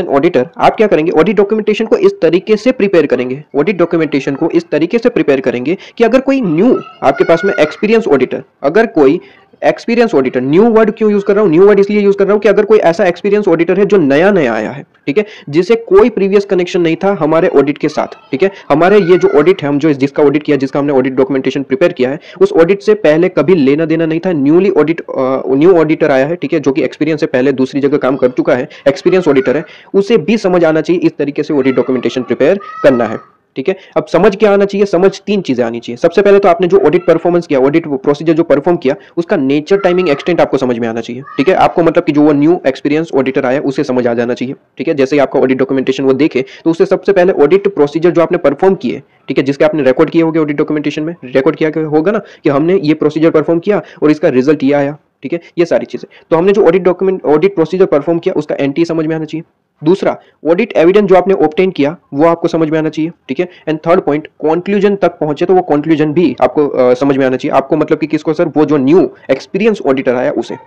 ऑडिटर, आप क्या करेंगे, ऑडिट डॉक्यूमेंटेशन को इस तरीके से प्रिपेयर करेंगे, ऑडिट डॉक्यूमेंटेशन को इस तरीके से प्रिपेयर करेंगे कि अगर कोई न्यू आपके पास में एक्सपीरियंस ऑडिटर, अगर कोई एक्सपीरियंस ऑडिटर, न्यू वर्ड क्यों यूज कर रहा हूं, न्यू वर्ड इसलिए यूज कर रहा हूं कि अगर कोई ऐसा एक्सपीरियंस ऑडिटर है जो नया नया आया है, ठीक है, जिसे कोई प्रीवियस कनेक्शन नहीं था हमारे ऑडिट के साथ, ठीक है। हमारे ये जो ऑडिट है, हम जो जिसका ऑडिट किया, जिसका हमने ऑडिट डॉक्यूमेंटेशन प्रिपेयर किया है, उस ऑडिट से पहले कभी लेना देना नहीं था, न्यू ऑडिटर आया है, ठीक है, जो कि एक्सपीरियंस से पहले दूसरी जगह काम कर चुका है, एक्सपीरियंस ऑडिटर है, उसे भी समझ आना चाहिए इस तरीके से ऑडिट डॉक्यूमेंटेशन प्रिपेयर करना है, ठीक है। अब समझ क्या आना चाहिए, समझ 3 चीजें आनी चाहिए। सबसे पहले तो आपने जो ऑडिट परफॉर्मेंस किया, ऑडिट प्रोसीजर जो परफॉर्म किया, उसका नेचर, टाइमिंग, एक्सटेंट आपको समझ में आना चाहिए, ठीक है। आपको मतलब कि जो वो न्यू एक्सपीरियंस ऑडिटर आया उसे समझ आ जाना चाहिए, ठीक है। जैसे ही आपका ऑडिट डॉक्यूमेंटेशन वो देखे तो उससे सबसे पहले ऑडिट प्रोसीजर जो आपने परफॉर्म किए, ठीक है, जिसके आपने रिकॉर्ड किए होंगे ऑडिट डॉक्यूमेंटेशन में, रिकॉर्ड किया होगा ना कि हमने ये प्रोसीजर परफॉर्म किया और इसका रिजल्ट ये आया, ठीक है, ये सारी चीजें। तो हमने जो ऑडिट प्रोसीजर परफॉर्म किया उसका एंटी समझ में आना चाहिए। दूसरा, ऑडिट एविडेंस जो आपने ऑब्टेन किया वो आपको समझ में आना चाहिए, ठीक है। एंड थर्ड पॉइंट, कंक्लूजन तक पहुंचे तो वो कंक्लूजन भी आपको समझ में आना चाहिए। आपको मतलब कि किसको सर, वो जो न्यू एक्सपीरियंस ऑडिटर आया उसे,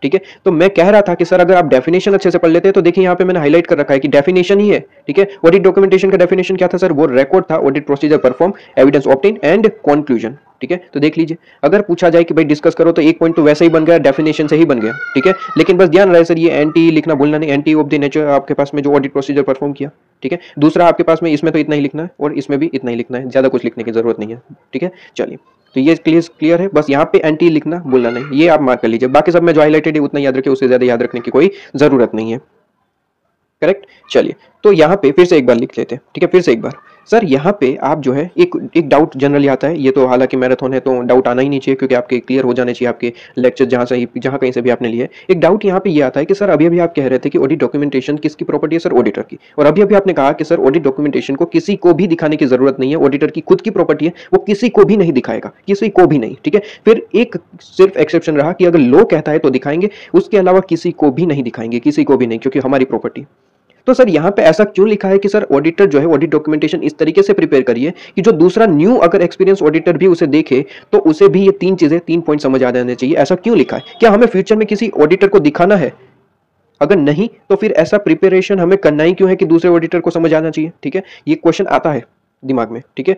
ठीक है। तो मैं कह रहा था कि सर अगर आप डेफिनेशन अच्छे से पढ़ लेते हैं तो देखिए यहाँ पे मैंने हाईलाइट कर रखा है कि डेफिनेशन ही है, ठीक है। ऑडिट डॉक्यूमेंटेशन का डेफिनेशन क्या था सर, वो रिकॉर्ड था, audit procedure perform, evidence obtain and conclusion, ठीक है। तो देख लीजिए, अगर पूछा जाए कि भाई डिस्कस करो तो 1 पॉइंट तो वैसे ही बन गया, डेफिनेशन से ही बन गया, ठीक है। लेकिन बस ध्यान रहे सर, ये एंटी लिखना भूलना नहीं, एंटी ऑफ द नेचर आपके पास में जो ऑडिट प्रोसीजर परफॉर्म किया, ठीक है। दूसरा आपके पास में इसमें तो इतना ही लिखना है और इसमें भी इतना ही लिखना है, ज्यादा कुछ लिखने की जरूरत नहीं है, ठीक है। चलिए, तो ये क्लियर है, बस यहाँ पे एंटी लिखना भूलना नहीं, ये आप मार्क कर लीजिए। बाकी सब में जो हाईलाइटेड है उतना याद रखिए, उससे ज्यादा याद रखने की कोई जरूरत नहीं है, करेक्ट। चलिए, तो यहाँ पे फिर से एक बार लिख लेते हैं, ठीक है, फिर से एक बार सर यहाँ पे आप जो है एक डाउट जनरली आता है, ये तो हालांकि मैराथन है तो डाउट आना ही नहीं चाहिए क्योंकि आपके क्लियर हो जाने चाहिए आपके लेक्चर जहाँ कहीं से भी आपने लिए। एक डाउट यहाँ पे ये आता है कि सर अभी अभी आप कह रहे थे कि ऑडिट डॉक्यूमेंटेशन किसकी प्रॉपर्टी है? सर ऑडिटर की। और अभी अभी आपने कहा कि सर ऑडिट डॉक्यूमेंटेशन को किसी को भी दिखाने की जरूरत नहीं है, ऑडिटर की खुद की प्रॉपर्टी है, वो किसी को भी नहीं दिखाएगा, किसी को भी नहीं, ठीक है। फिर एक सिर्फ एक्सेप्शन रहा कि अगर लॉ कहता है तो दिखाएंगे, उसके अलावा किसी को भी नहीं दिखाएंगे, किसी को भी नहीं, क्योंकि हमारी प्रॉपर्टी। तो सर यहाँ पे ऐसा क्यों लिखा है कि सर ऑडिटर जो है ऑडिट डॉक्यूमेंटेशन इस तरीके से प्रिपेयर करिए कि जो दूसरा न्यू अगर एक्सपीरियंस ऑडिटर भी उसे देखे तो उसे भी ये तीन पॉइंट समझ आ जाने चाहिए? ऐसा क्यों लिखा है? क्या हमें फ्यूचर में किसी ऑडिटर को दिखाना है? अगर नहीं तो फिर ऐसा प्रिपरेशन हमें करना ही क्यों है कि दूसरे ऑडिटर को समझ आना चाहिए? ठीक है, ये क्वेश्चन आता है दिमाग में, ठीक है।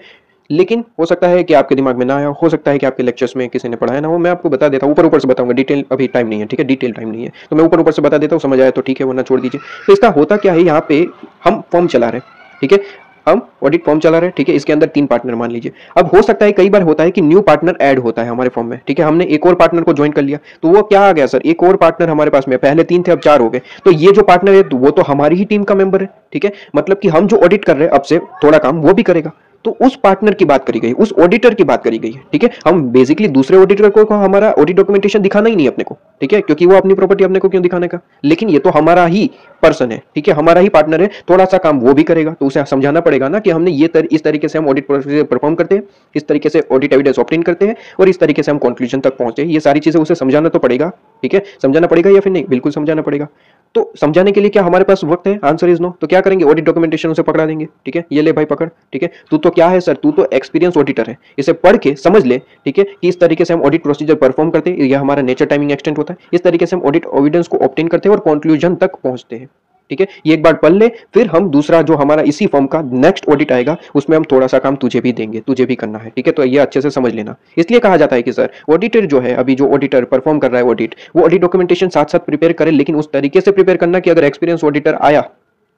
लेकिन हो सकता है कि आपके दिमाग में ना आया, हो सकता है कि आपके लेक्चर्स में किसी ने पढ़ाया ना हो। मैं आपको बता देता हूँ, ऊपर ऊपर से बताऊंगा, डिटेल अभी टाइम नहीं है, ठीक है, डिटेल टाइम नहीं है, तो मैं ऊपर ऊपर से बता देता हूँ, समझ आया तो ठीक है, वरना छोड़ दीजिए। तो इसका होता क्या है, यहाँ पे हम फॉर्म चला रहे हैं, ठीक है, हम ऑडिट फॉर्म चला रहे हैं, ठीक है। इसके अंदर 3 पार्टनर मान लीजिए। अब हो सकता है कई बार होता है कि न्यू पार्टनर ऐड होता है हमारे फॉर्म में, ठीक है, हमने एक और पार्टनर को ज्वाइन कर लिया, तो वो क्या आ गया सर, एक और पार्टनर हमारे पास में, पहले 3 थे अब 4 हो गए, तो ये जो पार्टनर है वो तो हमारी ही टीम का मेंबर है, ठीक है। मतलब कि हम जो ऑडिट कर रहे हैं अब से थोड़ा काम वो भी करेगा, तो उस पार्टनर की बात करी गई, उस ऑडिटर की बात करी गई है, ठीक है। हम बेसिकली दूसरे ऑडिटर को हमारा ऑडिट डॉक्यूमेंटेशन दिखाना ही नहीं अपने को, ठीक है, क्योंकि वो अपनी प्रॉपर्टी अपने को क्यों दिखाने का, लेकिन ये तो हमारा ही पर्सन है, ठीक है, हमारा ही पार्टनर है, थोड़ा सा काम वो भी करेगा, तो उसे समझाना पड़ेगा ना कि हमने इस तरीके से हम ऑडिट प्रोसीजर परफॉर्म करते हैं, इस तरीके से ऑडिट एविडेंस ऑब्टेन करते हैं और इस तरीके से हम कंक्लूजन तक पहुंचे, ये सारी चीजें उसे समझाना तो पड़ेगा, ठीक है। समझाना पड़ेगा या फिर नहीं? बिल्कुल समझाना पड़ेगा। तो समझाने के लिए क्या हमारे पास वक्त है? Answer is no. तो क्या करेंगे, ऑडिट डॉक्यूमेंटेशन उसे पकड़ा देंगे, ठीक है, ये ले भाई पकड़, ठीक है, तू तो क्या है सर, तू तो एक्सपीरियंस ऑडिटर है, इसे पढ़ के समझ ले, ठीक है, कि इस तरीके से हम ऑडिट प्रोसीजर परफॉर्म करते हैं, यह हमारा नेचर टाइमिंग एक्सटेंट होता है, इस तरीके से हम ऑडिट एविडेंस को ऑब्टेन करते हैं और कंक्लूजन तक पहुंचते हैं, ठीक है। ये एक बार पढ़ ले, फिर हम दूसरा जो हमारा इसी फॉर्म का नेक्स्ट ऑडिट आएगा उसमें हम थोड़ा सा काम तुझे भी देंगे, तुझे भी करना है, ठीक है। तो ये अच्छे से समझ लेना। इसलिए कहा जाता है कि सर ऑडिटर जो है, अभी जो ऑडिटर परफॉर्म कर रहा है ऑडिट, वो ऑडिट डॉक्यूमेंटेशन साथ साथ प्रिपेयर करे, लेकिन उस तरीके से प्रिपेयर करना कि अगर एक्सपीरियंस ऑडिटर आया,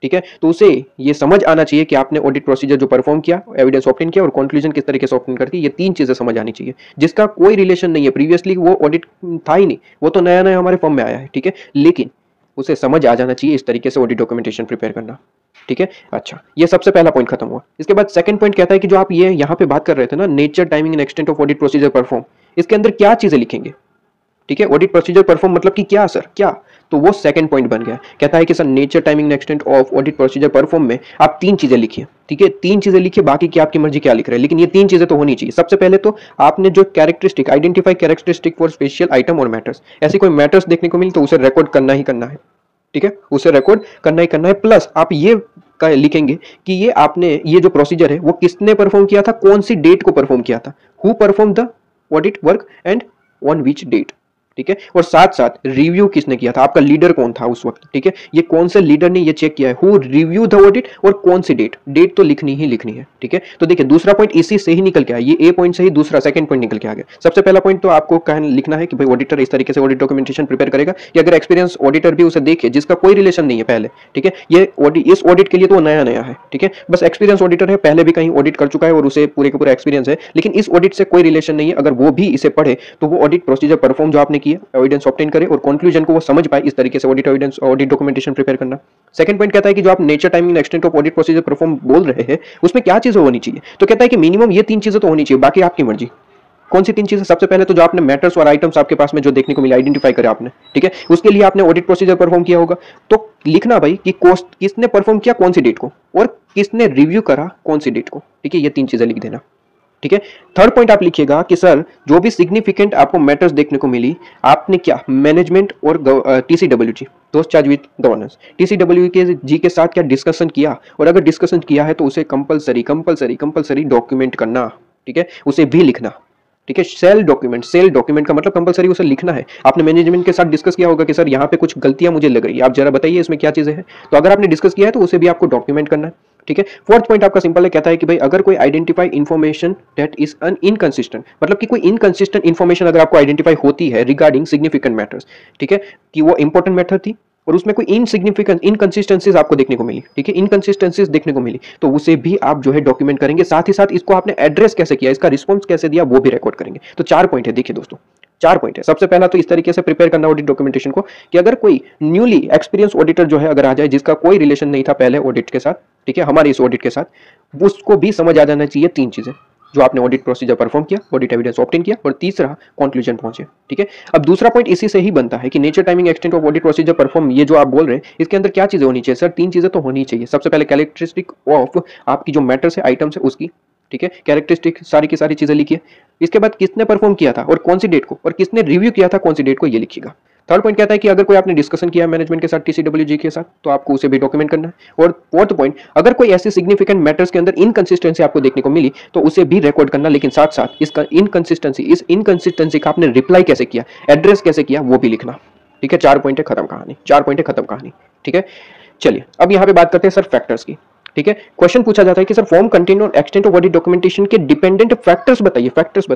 ठीक है, तो उसे ये समझ आना चाहिए कि आपने ऑडिट प्रोसीजर जो परफॉर्म किया, एविडेंस ऑब्टेन किया और कंक्लूजन किस तरीके से ऑब्टेन करती है, ये 3 चीजें समझ आनी चाहिए, जिसका कोई रिलेशन नहीं है, प्रीवियसली वो ऑडिट था ही नहीं, वो तो नया नया हमारे फॉर्म में आया है, ठीक है, लेकिन उसे समझ आ जाना चाहिए इस तरीके से ऑडिट डॉक्यूमेंटेशन प्रिपेयर करना, ठीक है। अच्छा, ये सबसे पहला पॉइंट खत्म हुआ। इसके बाद सेकंड पॉइंट कहता है कि जो आप ये यहाँ पे बात कर रहे थे ना, nature timing and extent of audit procedure perform, इसके अंदर क्या चीजें लिखेंगे, ठीक है। ऑडिट प्रोसीजर परफॉर्म मतलब कि क्या सर, क्या, तो वो सेकंड पॉइंट बन गया। कहता है कि sir nature timing and extent of audit procedure perform में आप 3 चीजें लिखिए, ठीक है, 3 चीजें लिखिए, बाकी की आपकी मर्जी क्या लिख रहे हैं, लेकिन ये 3 चीजें तो होनी चाहिए। सबसे पहले तो आपने जो characteristic identify characteristic for special item और मैटर्स, ऐसे कोई मैटर्स देखने को मिले तो उसे रिकॉर्ड करना ही करना है, ठीक है, उसे रिकॉर्ड करना ही करना है। प्लस आप ये लिखेंगे कि ये आपने ये जो प्रोसीजर है वो किसने परफॉर्म किया था, कौन सी डेट को परफॉर्म किया था, who perform the audit work and on which date, ठीक है, और साथ साथ रिव्यू किसने किया था, आपका लीडर कौन था उस वक्त, ठीक है, ये कौन से लीडर ने ये चेक किया है, हु रिव्यू द ऑडिट, और कौन सी डेट, डेट तो लिखनी ही लिखनी है, ठीक है। तो देखिए दूसरा पॉइंट इसी से ही निकल के आया, ये ए पॉइंट से ही दूसरा सेकंड पॉइंट निकल के आ गया। सबसे पहला पॉइंट तो आपको लिखना है कि भाई ऑडिटर इस तरीके से ऑडिट डॉक्यूमेंटेशन प्रिपेयर करेगा, कि अगर एक्सपीरियंस ऑडिटर भी उसे देखे जिसका कोई रिलेशन नहीं है पहले, ठीक है, ये इस ऑडिट के लिए तो नया नया है, ठीक है, बस एक्सपीरियंस ऑडिटर है, पहले भी कहीं ऑडिट कर चुका है और उसे पूरे का पूरा एक्सपीरियंस है, लेकिन इस ऑडिट से कोई रिलेशन नहीं है, अगर वो भी इसे पढ़े तो वो ऑडिट प्रोसीजर परफॉर्म जो आपने किया, एविडेंस ऑब्टेन करे और कंक्लूजन को वो समझ पाए, इस तरीके से audit evidence audit documentation prepare करना। सेकंड पॉइंट कहता है कि जो आप nature timing and extent of audit procedure perform बोल रहे हैं उसमें क्या चीजें होनी चाहिए, तो कहता है कि मिनिमम ये 3 चीजें तो होनी चाहिए, बाकी आपकी मर्जी। कौन सी 3 चीजें? सबसे पहले तो जो आपने मैटर्स और आइटम्स आपके पास में जो देखने को मिले आइडेंटिफाई करे आपने, ठीक है, उसके लिए आपने ऑडिट प्रोसीजर परफॉर्म किया होगा, तो लिखना भाई कि किसने परफॉर्म किया कौन सी डेट को और किसने रिव्यू करा कौन सी डेट को, ठीक है, ये 3 चीजें लिख देना, ठीक है। थर्ड पॉइंट आप लिखिएगा कि सर जो भी सिग्निफिकेंट आपको मैटर्स देखने को मिली, आपने क्या मैनेजमेंट और TCWG, those charge with governance, TCWG के साथ क्या डिस्कशन किया, और अगर डिस्कशन किया है तो उसे कंपलसरी डॉक्यूमेंट करना, ठीक है, उसे भी लिखना, ठीक है। सेल डॉक्यूमेंट का मतलब कंपलसरी उसे लिखना है। आपने मैनेजमेंट के साथ डिस्कस किया होगा कि सर यहाँ पे कुछ गलतियां मुझे लग रही है, आप जरा बताइए इसमें क्या चीजें हैं, तो अगर आपने डिस्कस किया है तो उसे भी आपको डॉक्यूमेंट करना है, ठीक है। फोर्थ पॉइंट आपका सिंपल है, कहता है कि भाई अगर कोई identify information that is an inconsistent, मतलब कि कोई इनकंसिस्टेंट इन्फॉर्मेशन अगर आपको आइडेंटिफाई होती है रिगार्डिंग सिग्निफिकेंट मैटर्स, ठीक है, कि वो इंपॉर्टेंट मैटर थी और उसमें कोई इनसिग्निफिकेंट इनकंसिस्टेंसीज आपको देखने को मिली, ठीक है, इनकंसिस्टेंसीज देखने को मिली, तो उसे भी आप जो है डॉक्यूमेंट करेंगे। साथ ही साथ इसको आपने एड्रेस कैसे किया, इसका रिस्पॉन्स कैसे दिया, वो भी रिकॉर्ड करेंगे। तो 4 पॉइंट है, देखिए दोस्तों 4 पॉइंट है। सबसे पहला तो इस तरीके से प्रिपेयर करना ऑडिट डॉक्यूमेंटेशन को कि अगर कोई न्यूली एक्सपीरियंस ऑडिटर जो है अगर आ जाए, जिसका कोई रिलेशन नहीं था पहले ऑडिट के साथ, ठीक है, हमारे इस ऑडिट के साथ, उसको भी समझ आ जाना चाहिए 3 चीजें, जो आपने ऑडिट प्रोसीजर परफॉर्म किया, ऑडिट एविडेंस ऑब्टेन किया, और तीसरा कंक्लूजन पहुंचे, ठीक है। अब दूसरा पॉइंट इसी से ही बनता है कि nature, timing, extent of audit procedure perform, ये जो आप बोल रहे हैं इसके अंदर क्या चीजें होनी चाहिए सर? 3 चीजें तो होनी चाहिए। सबसे पहले कैरेक्टरिस्टिक ऑफ आपकी जो मैटर से आइटम्स है उसकी, ठीक है, कैरेक्टरिस्टिक सारी की सारी चीजें लिखिए। इसके बाद किसने परफॉर्म किया था और कौन सी डेट को, और किसने रिव्यू किया था कौन सी डेट को, ये लिखिएगा। थर्ड पॉइंट कहता है कि अगर कोई आपने डिस्कशन किया मैनेजमेंट के साथ, टीसीडब्ल्यूजी के साथ, तो आपको उसे भी डॉक्यूमेंट करना है। और फोर्थ पॉइंट, अगर कोई ऐसी सिग्निफिकेंट मैटर्स के अंदर इनकंसिस्टेंसी आपको देखने को मिली तो उसे भी रिकॉर्ड करना, लेकिन साथ साथ इसका इस इनकंसिस्टेंसी का आपने रिप्लाई कैसे किया, एड्रेस कैसे किया, वो भी लिखना, ठीक है। 4 पॉइंट है, खत्म कहानी। 4 पॉइंट है, खत्म कहानी, ठीक है। चलिए अब यहाँ पे बात करते हैं सर फैक्टर्स की, ठीक है। क्वेश्चन पूछा जाता है कि सर फॉर्म, कंटेंट और एक्सटेंट ऑफ ऑडिट डॉक्यूमेंटेशन के डिपेंडेंट फैक्टर्स बताइए, फैक्टर्स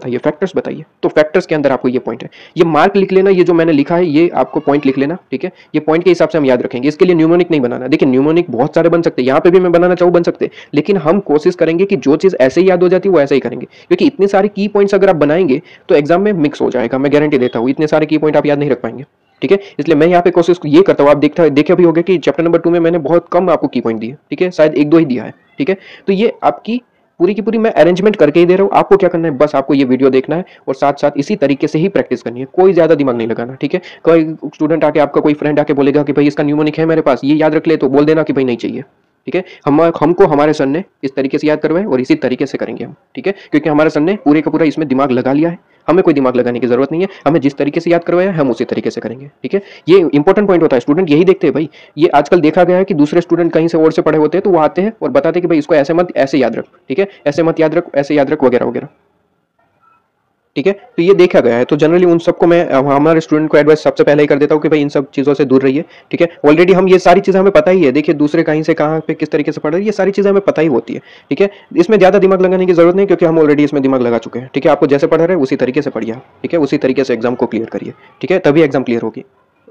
बताइए। तो फैक्टर्स के अंदर आपको ये पॉइंट है, ये मार्क लिख लेना, ये जो मैंने लिखा है ये आपको पॉइंट लिख लेना, ठीक है। ये पॉइंट के हिसाब से हम याद रखेंगे, इसके लिए न्यूमोनिक नहीं बनाना। देखिए न्यूमोनिक बहुत सारे बन सकते हैं, यहाँ पे भी मैं बनाना चाहूँ बन सकते हैं, लेकिन हम कोशिश करेंगे कि जो चीज ऐसे ही याद हो जाती है वो ऐसे ही करेंगे, क्योंकि इतने सारे की पॉइंट्स अगर आप बनाएंगे तो एग्जाम में मिक्स हो जाएगा, मैं गारंटी देता हूँ। इतने सारे की पॉइंट आप याद नहीं रख पाएंगे, ठीक है। इसलिए मैं यहाँ पे कोशिश ये करता हूँ, आप देखे भी होंगे कि चैप्टर नंबर 2 में मैंने बहुत कम आपको की पॉइंट दिए, ठीक है, शायद 1-2 ही दिया है, ठीक है। तो ये आपकी पूरी की पूरी मैं अरेंजमेंट करके ही दे रहा हूँ। आपको क्या करना है, बस आपको ये वीडियो देखना है और साथ साथ इसी तरीके से ही प्रैक्टिस करनी है, कोई ज्यादा दिमाग नहीं लगाना, ठीक है। कोई स्टूडेंट आके, आपका कोई फ्रेंड आके बोलेगा कि भाई इसका न्यूमोनिक है मेरे पास, ये याद रख ले, तो बोल देना कि भाई नहीं चाहिए, ठीक है। हमको हमारे सर ने इस तरीके से याद करवाए और इसी तरीके से करेंगे हम, ठीक है, क्योंकि हमारे सर ने पूरे का पूरा इसमें दिमाग लगा लिया है, हमें कोई दिमाग लगाने की जरूरत नहीं है, हमें जिस तरीके से याद करवाया हम उसी तरीके से करेंगे, ठीक है। ये इंपॉर्टेंट पॉइंट होता है, स्टूडेंट यही देखते हैं भाई। ये आजकल देखा गया है कि दूसरे स्टूडेंट कहीं से और से पढ़े होते हैं तो वो आते हैं और बताते हैं कि भाई इसको ऐसे मत, ऐसे याद रख, ठीक है, ऐसे मत याद रख, ऐसे याद रख, वगैरह वगैरह, ठीक है। तो ये देखा गया है, तो जनरली उन सबको मैं हमारे स्टूडेंट को एडवाइस सबसे पहले ही कर देता हूँ कि भाई इन सब चीज़ों से दूर रहिए, ठीक है। ऑलरेडी हम ये सारी चीज़ें हमें पता ही है, देखिए दूसरे कहीं से कहाँ पे किस तरीके से पढ़ रहे हैं, ये सारी चीज़ें हमें पता ही होती है, ठीक है। इसमें ज़्यादा दिमाग लगाने की जरूरत नहीं, क्योंकि हम ऑलरेडी इसमें दिमाग लगा चुके हैं, ठीक है। आपको जैसे पढ़ रहे हैं उसी तरीके से पढ़िए, ठीक है, उसी तरीके से एग्जाम को क्लियर करिए, ठीक है, तभी एग्जाम क्लियर होगी।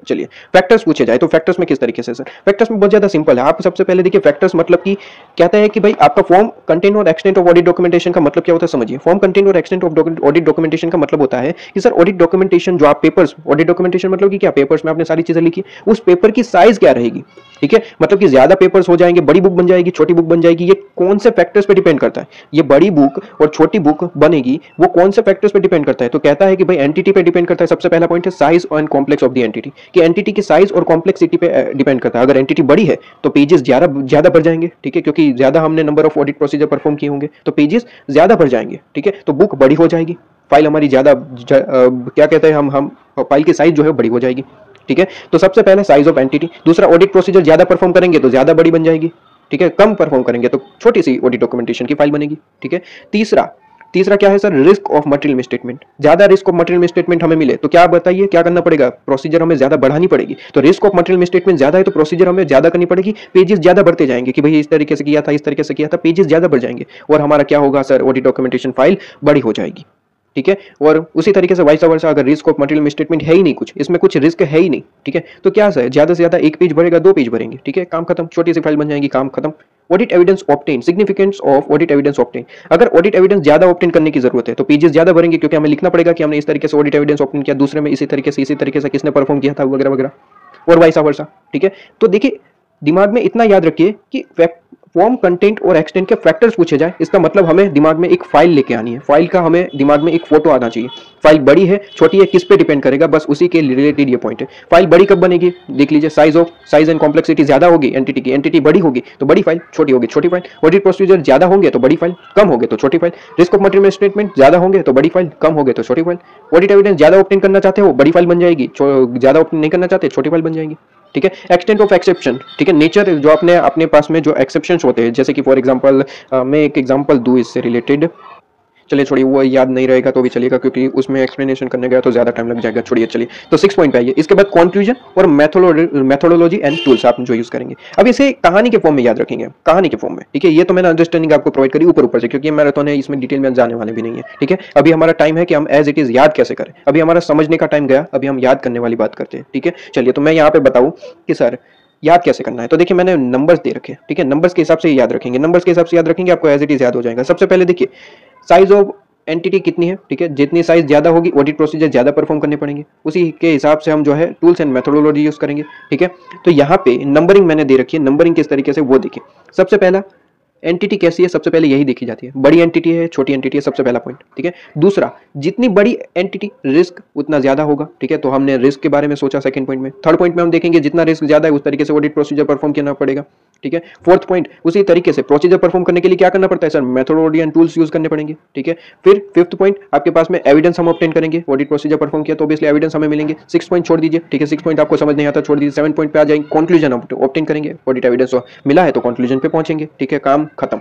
चलिए फैक्टर्स पूछे जाए तो फैक्टर्स में किस तरीके से सर? फैक्टर्स में बहुत ज्यादा सिंपल है। आप सबसे पहले देखिए फैक्टर्स मतलब कि कहता है कि भाई आपका फॉर्म, कंटेंट और एक्सटेंट ऑफ ऑडिट डॉक्यूमेंटेशन का मतलब क्या होता है समझिए। फॉर्म, कंटेंट और एक्सटेंट ऑफ ऑडिट डॉक्यूमेंटेशन का मतलब होता है कि सर ऑडिट डॉक्यूमेंटेशन जो आप पेपर्स, ऑडिट डॉक्यूमेंटेशन मतलब कि क्या, पेपर्स में आपने सारी चीजें लिखी, उस पेपर की साइज क्या रहेगी, ठीक है। मतलब कि ज्यादा पेपर्स हो जाएंगे, बड़ी बुक बन जाएगी, छोटी बुक बन जाएगी, ये कौन से फैक्टर्स पे डिपेंड करता है। ये बड़ी बुक और छोटी बुक बनेगी वो कौन से फैक्टर्स पे डिपेंड करता है, तो कहता है कि भाई एंटिटी पे डिपेंड करता है। सबसे पहला पॉइंट है size and complex of the entity, कि एंटिटी की साइज और कॉम्प्लेक्सिटी पे डिपेंड करता है। अगर एंटिटी बड़ी है तो पेजेस ज्यादा बढ़ जाएंगे, ठीक है, क्योंकि ज्यादा हमने number of audit procedure perform किए होंगे तो पेजेस ज्यादा बढ़ जाएंगे, ठीक है। तो बुक बड़ी हो जाएगी, फाइल हमारी ज्यादा क्या कहते हैं हम फाइल की साइज जो है बड़ी हो जाएगी, ठीक है। तो सबसे पहले साइज ऑफ एंटिटी। दूसरा, ऑडिट प्रोसीजर ज्यादा परफॉर्म करेंगे तो ज्यादा बड़ी बन जाएगी, ठीक है, कम परफॉर्म करेंगे तो छोटी सी ऑडिट डॉक्यूमेंटेशन की फाइल बनेगी, ठीक है। तीसरा क्या है sir, risk of material misstatement. ज्यादा रिस्क ऑफ मटेरियल मिसस्टेटमेंट हमें मिले तो क्या बताइए, क्या करना पड़ेगा, प्रोसीजर हमें ज्यादा बढ़ानी पड़ेगी। तो रिस्क ऑफ मटेरियल मिसस्टेटमेंट ज्यादा है तो प्रोसीजर हमें ज्यादा करनी पड़ेगी, पेजेस ज्यादा बढ़ते जाएंगे कि भाई इस तरीके से किया था, इस तरीके से किया था, पेजेस ज्यादा बढ़ जाएंगे और हमारा क्या होगा सर, ऑडिट डॉक्यूमेंटेशन फाइल बड़ी हो जाएगी, ठीक है। और उसी तरीके से वाइस वर्सा, अगर रिस्क ऑफ मटेरियल मिसस्टेटमेंट है ही नहीं, कुछ इसमें कुछ रिस्क है ही नहीं, ठीक है, तो क्या सर ज्यादा से ज्यादा 1 पेज भरेगा, 2 पेज भरेंगे, ठीक है, काम खत्म, छोटी सी फाइल बन जाएगी, काम खत्म। Audit evidence obtain, significance of audit evidence obtain. अगर ऑडिट एविडेंस ज्यादा ऑब्टेन करने की जरूरत है तो पेजेस ज्यादा भरेंगे, क्योंकि हमें लिखना पड़ेगा कि हमने इस तरीके से ऑडिट एविडेंस ऑब्टेन किया, दूसरे में इसी तरीके से किसने परफॉर्म किया था, वगैरह वगैरह, और वाइस वर्सा, ठीक है। तो देखिए दिमाग में इतना याद रखिए कि फॉर्म, कंटेंट और एक्सटेंट के फैक्टर्स पूछे जाए, इसका मतलब हमें दिमाग में एक फाइल लेके आनी है, फाइल का हमें दिमाग में एक फोटो आना चाहिए। फाइल बड़ी है, छोटी है, किस पे डिपेंड करेगा, बस उसी के रिलेटेड ये पॉइंट है। फाइल बड़ी कब बनेगी, देख लीजिए, साइज एंड कॉम्प्लेक्सिटी ज्यादा होगी एंटिटी की, एंटिटी बड़ी होगी तो बड़ी फाइल, छोटी होगी छोटी फाइल। ऑडिट प्रोसीजर ज्यादा होंगे तो बड़ी फाइल, कम होंगे तो छोटी file. Risk of material statement ज्यादा होंगे तो बड़ी फाइल, कम होंगे तो छोटी फाइल। ऑडिट एविडेंस ज्यादा ऑब्टेन करना चाहते हो, बड़ी फाइल बन जाएगी, ज्यादा ऑब्टेन नहीं करना चाहते, छोटी फाइल बन जाएगी, ठीक है। एक्सटेंट ऑफ एक्सेप्शन, ठीक है, नेचर जो अपने पास में जो एक्सेप्शंस होते हैं, जैसे कि फॉर एग्जांपल मैं एक एग्जांपल दूं इससे रिलेटेड, चलिए छोड़िए वो याद नहीं रहेगा तो भी चलेगा, क्योंकि उसमें एक्सप्लेनेशन करने गया तो ज्यादा टाइम लग जाएगा, छोड़िए। चलिए तो 6 पॉइंट पे आइए। इसके बाद कंक्लूजन और मेथोडोलॉजी एंड टूल्स आप जो यूज करेंगे। अब इसे कहानी के फॉर्म में याद रखेंगे, कहानी के फॉर्म में, ठीक है। ये तो मैंने अंडरस्टैंडिंग आपको प्रोवाइड करी ऊपर से, क्योंकि मैराथन है, इसमें डिटेल में जाने वाले भी नहीं है, ठीक है। अभी हमारा टाइम है कि हम एज इट इज याद कैसे करें, अभी हमारा समझने का टाइम गया, अभी हम याद करने वाली बात करते हैं, ठीक है। चलिए तो मैं यहाँ पे बताऊं कि सर याद कैसे करना है। तो देखिए मैंने नंबर्स दे रखे, ठीक है, नंबर्स के हिसाब से याद रखेंगे, नंबर्स के हिसाब से याद रखेंगे, आपको एज इट इज याद हो जाएगा। सबसे पहले देखिए साइज ऑफ एंटिटी कितनी है, ठीक है, जितनी साइज ज़्यादा होगी ऑडिट प्रोसीजर ज़्यादा परफॉर्म करने पड़ेंगे, उसी के हिसाब से हम जो है टूल्स एंड मेथोडोलॉजी यूज़ करेंगे, ठीक है। तो यहाँ पे नंबरिंग मैंने दे रखी है, नंबरिंग किस तरीके से वो देखिए। सबसे पहला एंटिटी कैसी है, सबसे पहले यही देखी जाती है, बड़ी एंटिटी है छोटी एंटिटी है, सबसे पहला पॉइंट, ठीक है। दूसरा, जितनी बड़ी एंटिटी रिस्क उतना ज्यादा होगा, ठीक है, तो हमने रिस्क के बारे में सोचा सेकंड पॉइंट में। थर्ड पॉइंट में हम देखेंगे जितना रिस्क ज्यादा है उस तरीके से ऑडिट प्रोसीजर परफॉर्म करना पड़ेगा, ठीक है। फोर्थ पॉइंट, उसी तरीके से प्रोसीजर परफॉर्म करने के लिए क्या करना पड़ता है sir, methodology and tools use करने पड़ेंगे, ठीक है। फिर फिफ्थ पॉइंट, आपके पास में एविडेंस हम ऑब्टेन करेंगे, ऑडिट प्रोसीजर परफॉर्म किया तो ऑब्वियसली एविडेंस हमें मिलेंगे। सिक्स पॉइंट छोड़ दीजिए, ठीक है, सिक्स पॉइंट आपको समझ नहीं आता छोड़ दीजिए। सेवन पॉइंट पे आ जाएंगे, कंक्लूजन ऑब्टेन करेंगे, ऑडिट एविडेंस मिला है तो कंक्लूजन पे पहुंचेंगे, ठीक है, काम खत्म,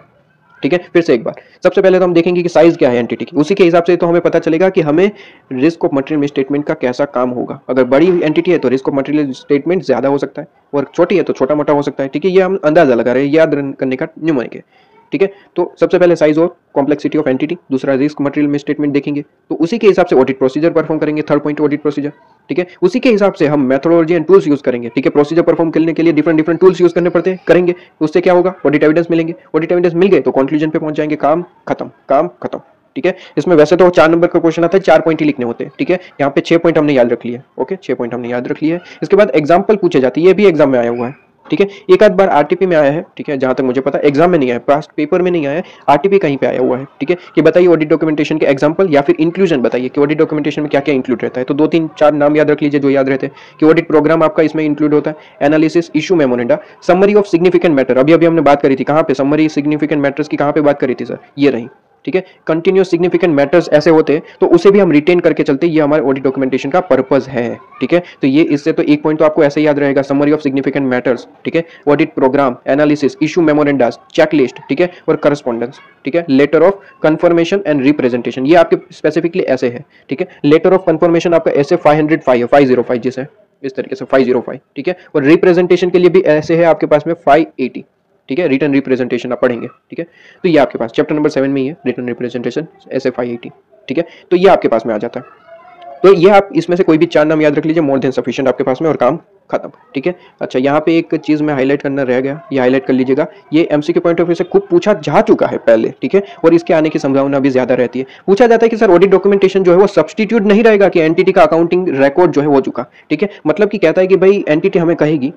ठीक है। फिर से एक बार, सबसे पहले तो हम देखेंगे कि साइज क्या है एंटिटी की, उसी के हिसाब से तो हमें पता चलेगा कि हमें रिस्क ऑफ मटेरियल स्टेटमेंट का कैसा काम होगा। अगर बड़ी एंटिटी है तो रिस्क ऑफ मटेरियल स्टेटमेंट ज्यादा हो सकता है, और छोटी है तो छोटा मोटा हो सकता है, ठीक है। ये हम अंदाजा लगा रहे हैं, याद करने का न्यूमेरिक है, ठीक है। तो सबसे पहले साइज और कॉम्प्लेक्सिटी ऑफ एंटिटी, दूसरा रिस्क मटेरियल में स्टेटमेंट देखेंगे, तो उसी के हिसाब से ऑडिट प्रोसीजर परफॉर्म करेंगे। थर्ड पॉइंट ऑडिट प्रोसीजर, ठीक है, उसी के हिसाब से हम मेथोडोलॉजी एंड टूल्स यूज करेंगे, ठीक है। प्रोसीजर परफॉर्म करने के लिए डिफरेंट टूल्स यूज करने पड़ते हैं, करेंगे, उससे क्या होगा, ऑडिट एविडेंस मिलेंगे, ऑडिट एविडेंस मिल गए तो कंक्लूजन पे पहुंच जाएंगे, काम खत्म, काम खत्म, ठीक है। इसमें वैसे तो 4 नंबर का क्वेश्चन आता है, 4 पॉइंट ही लिखने होते हैं, ठीक है। यहाँ पे 6 पॉइंट हमने याद रख लिया, ओके, 6 पॉइंट हमने याद रख लिया है। इसके बाद एग्जाम्पल पूछे जाते हैं, ये भी एग्जाम में आया हुआ है, ठीक है। एक आध बार आरटीपी में आया है, ठीक है, जहां तक मुझे पता, एग्जाम में नहीं आया, पास्ट पेपर में नहीं आया है, आरटीपी कहीं पे आया हुआ है, ठीक है। कि बताइए ऑडिट डॉक्यूमेंटेशन के एग्जांपल या फिर इंक्लूजन बताइए कि ऑडिट डॉक्यूमेंटेशन में क्या क्या इंक्लूड रहता है। तो 2-3-4 नाम याद रख लीजिए जो याद रहते हैं कि ऑडिट प्रोग्राम आपका इसमें इंक्लूड होता है, analysis, issue memoranda, summary of significant matter, अभी अभी हमने बात करी थी, कहां पे समरी सिग्निफिकेंट मैटर्स की कहां पे बात करी थी सर, ये रही, ठीक है। कंटिन्यूस सिग्निफिकेंट मैटर्स ऐसे होते हैं तो उसे भी हम रिटेन करके चलते हैं, ये हमारे ऑडिट डॉक्यूमेंटेशन का पर्पस है, ठीक है। तो ये इससे तो एक पॉइंट तो आपको ऐसे याद रहेगा, समरी ऑफ सिग्निफिकेंट मैटर्स, ठीक है, audit programme, analysis, issue memoranda, checklist, ठीक है, और करस्पॉन्डेंस, ठीक है, letter of confirmation and representation, ये आपके स्पेसिफिकली ऐसे है, ठीक है। लेटर ऑफ कंफर्मेशन आपका ऐसे 505 है, 505 जैसे इस तरीके से 505, ठीक है, और रिप्रेजेंटेशन के लिए भी ऐसे है आपके पास में 580, ठीक है, रिटर्न रिप्रेजेंटेशन आप पढ़ेंगे, ठीक है। तो ये आपके पास चैप्टर नंबर 7 में ही है, रिटर्न रिप्रेजेंटेशन ऐसे 580, ठीक है। तो ये आपके पास में आ जाता है, तो ये आप इसमें से कोई भी 4 नाम याद रख लीजिए, मोर देन सफिशिएंट आपके पास में, और काम खत्म, ठीक है। अच्छा, यहाँ पे एक चीज में हाईलाइट करना रह गया, ये हाईलाइट कर लीजिएगा, ये एमसीक्यू पॉइंट ऑफ व्यू से खूब पूछा जा चुका है पहले, ठीक है, और इसके आने की संभावना भी ज्यादा रहती है। पूछा जाता है कि सर ऑडिट डॉक्यूमेंटेशन जो है वो सब्सटीट्यूट नहीं रहेगा कि एंटिटी का अकाउंटिंग रिकॉर्ड जो है हो चुका, ठीक है। मतलब कि कहता है कि भाई एंटिटी हमें कहेगी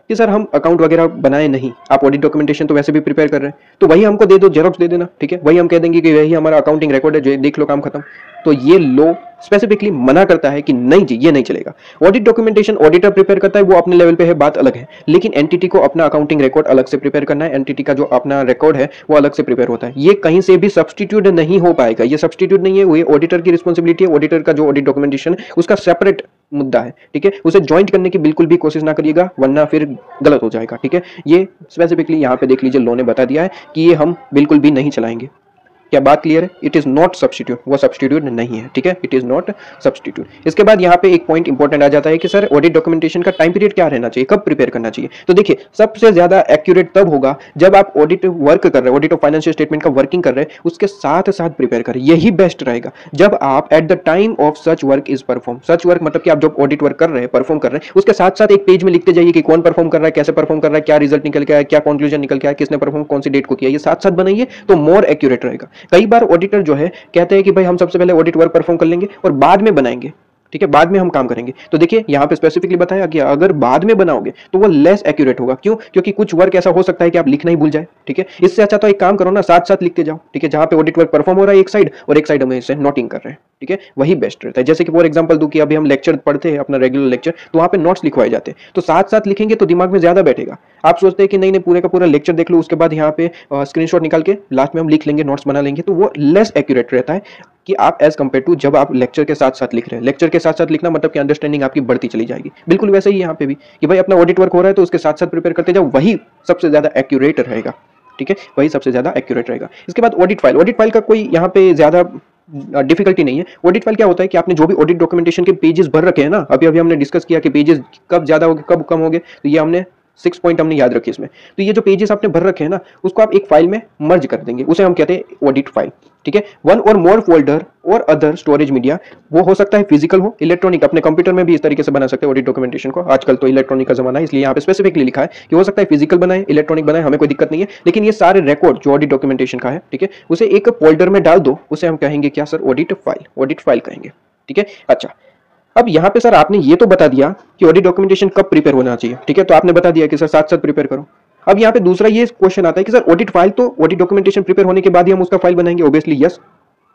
कि सर हम अकाउंट वगैरह बनाए नहीं, आप ऑडिट डॉक्यूमेंटेशन तो वैसे भी प्रिपेयर कर रहे हैं, तो वही हमको दे दो, जेरोक्स दे देना, ठीक है, वही हम कह देंगे कि वही हमारा अकाउंटिंग रिकॉर्ड है, देख लो, काम खत्म। तो ये लो स्पेसिफिकली मना करता है कि नहीं जी, ये नहीं चलेगा। ऑडिट डॉक्यूमेंटेशन ऑडिटर प्रिपेयर करता है, वो अपने लेवल पे है, बात अलग है, लेकिन एंटिटी को अपना अकाउंटिंग रिकॉर्ड अलग से प्रिपेयर करना है, एंटिटी का जो अपना रिकॉर्ड है वो अलग से प्रिपेयर होता है, ये कहीं से भी सब्सटीट्यूट नहीं हो पाएगा, ये सब्सटीट्यूट नहीं है, वो ऑडिटर की रिस्पॉन्सिबिलिटी है, ऑडिटर का जो ऑडिट डॉक्यूमेंटेशन है उसका सेपरेट मुद्दा है, ठीक है। उसे ज्वाइंट करने की बिल्कुल भी कोशिश ना करिएगा, वरना फिर गलत हो जाएगा, ठीक है। ये स्पेसिफिकली यहाँ पे देख लीजिए, लॉ ने बता दिया है कि ये हम बिल्कुल भी नहीं चलाएंगे। क्या बात क्लियर है? इट इज नॉट सब्स्टिट्यूट, वो सब्स्टिट्यूट नहीं है, ठीक है, इट इज नॉट सब्स्टिट्यूट। इसके बाद यहाँ पे एक पॉइंट इंपॉर्टेंट आ जाता है कि सर ऑडिट डॉक्यूमेंटेशन का टाइम पीरियड क्या रहना चाहिए, कब प्रिपेयर करना चाहिए। तो देखिए, सबसे ज्यादा एक्यूरेट तब होगा जब आप ऑडिट वर्क कर रहे हैं, ऑडिट ऑफ फाइनेंशियल स्टेटमेंट का वर्किंग कर रहे हैं, उसके साथ साथ प्रिपेयर करें, यही बेस्ट रहेगा। जब आप at the time of such work is perform, such work मतलब कि आप जब ऑडिट वर्क कर रहे हैं, परफॉर्म कर रहे हैं, उसके साथ साथ एक पेज में लिखते जाइए कि कौन परफॉर्म कर रहा है, कैसे परफॉर्म कर रहा है, क्या रिजल्ट निकल के आया, क्या कंक्लूजन निकल के आया, किसने परफॉर्म कौन सी डेट को किया, ये साथ साथ बनाइए तो मोर एक्यूरेट रहेगा। कई बार ऑडिटर जो है कहते हैं कि भाई हम सबसे पहले ऑडिट वर्क परफॉर्म कर लेंगे और बाद में बनाएंगे, ठीक है, बाद में हम काम करेंगे। तो देखिए यहाँ पे स्पेसिफिकली बताया कि अगर बाद में बनाओगे तो वो लेस एक्यूरेट होगा। क्यों? क्योंकि कुछ वर्क ऐसा हो सकता है कि आप लिखना ही भूल जाए, ठीक है। इससे अच्छा तो एक काम करो ना, साथ साथ लिखते जाओ, ठीक है, जहां पे ऑडिट वर्क परफॉर्म हो रहा है एक साइड और एक साइड हम इसे नोटिंग कर रहे हैं, ठीक है, वही बेस्ट रहता है। जैसे कि फॉर एग्जांपल दूं कि अभी हम लेक्चर पढ़ते हैं, अपना रेगुलर लेक्चर, तो वहां पे नोट्स लिखवाए जाते हैं, तो साथ साथ लिखेंगे तो दिमाग में ज्यादा बैठेगा। आप सोचते हैं कि नहीं नहीं पूरे का पूरा लेक्चर देख लो, उसके बाद यहाँ पे स्क्रीनशॉट निकाल के लास्ट में हम लिख लेंगे, नोट्स बना लेंगे, तो वो लेस एक्यूरेट रहता है कि आप एज कंपेयर टू जब आप लेक्चर के साथ साथ लिख रहे हैं। लेक्चर के साथ साथ लिखना मतलब कि अंडरस्टैंडिंग आपकी बढ़ती चली जाएगी। बिल्कुल वैसे ही यहाँ पे भी कि भाई अपना ऑडिट वर्क हो रहा है तो उसके साथ साथ प्रिपेयर करते जाओ, वही सबसे ज्यादा एक्यूरेट रहेगा, ठीक है, वही सबसे ज्यादा एक्यूरेट रहेगा। इसके बाद ऑडिट फाइल, ऑडिट फाइल का कोई यहाँ पे ज्यादा डिफिकल्टी नहीं है। ऑडिट फाइल क्या होता है कि आपने जो भी ऑडिट डॉक्यूमेंटेशन के पेजेस भर रखे हैं ना, अभी अभी हमने डिस्कस किया कि पेजेस कब ज्यादा हो गए कब कम हो गए, तो ये हमने 6 पॉइंट हमने याद रखे इसमें। तो ये जो पेजेस आपने भर रखे हैं ना, उसको आप एक फाइल में मर्ज कर देंगे, उसे हम कहते हैं ऑडिट फाइल। ठीक है, वन और मोर फोल्डर और अदर स्टोरेज मीडिया, वो हो सकता है फिजिकल हो, इलेक्ट्रॉनिक, अपने कंप्यूटर में भी इस तरीके से बना सकते हैं ऑडिट डॉक्यूमेंटेशन को। आजकल तो इलेक्ट्रॉनिक का जमाना है, इसलिए यहाँ पे स्पेसिफिकली लिखा है कि हो सकता है फिजिकल बनाए, इलेक्ट्रॉनिक बनाए, हमें कोई दिक्कत नहीं है। लेकिन ये सारे रिकॉर्ड जो ऑडिट डॉक्यूमेंटेशन का है, ठीक है, उसे एक फोल्डर में डाल दो, उसे हम कहेंगे क्या सर, ऑडिट फाइल कहेंगे। ठीक है, अच्छा, अब यहाँ पे सर आपने ये तो बता दिया कि ऑडिट डॉक्यूमेंटेशन कब प्रिपेयर होना चाहिए। ठीक है, तो आपने बता दिया कि सर साथ साथ प्रिपेयर करो। अब यहाँ पे दूसरा ये क्वेश्चन आता है कि सर ऑडिट फाइल तो ऑडिट डॉक्यूमेंटेशन प्रिपेयर होने के बाद ही हम उसका फाइल बनाएंगे, ऑब्वियसली यस।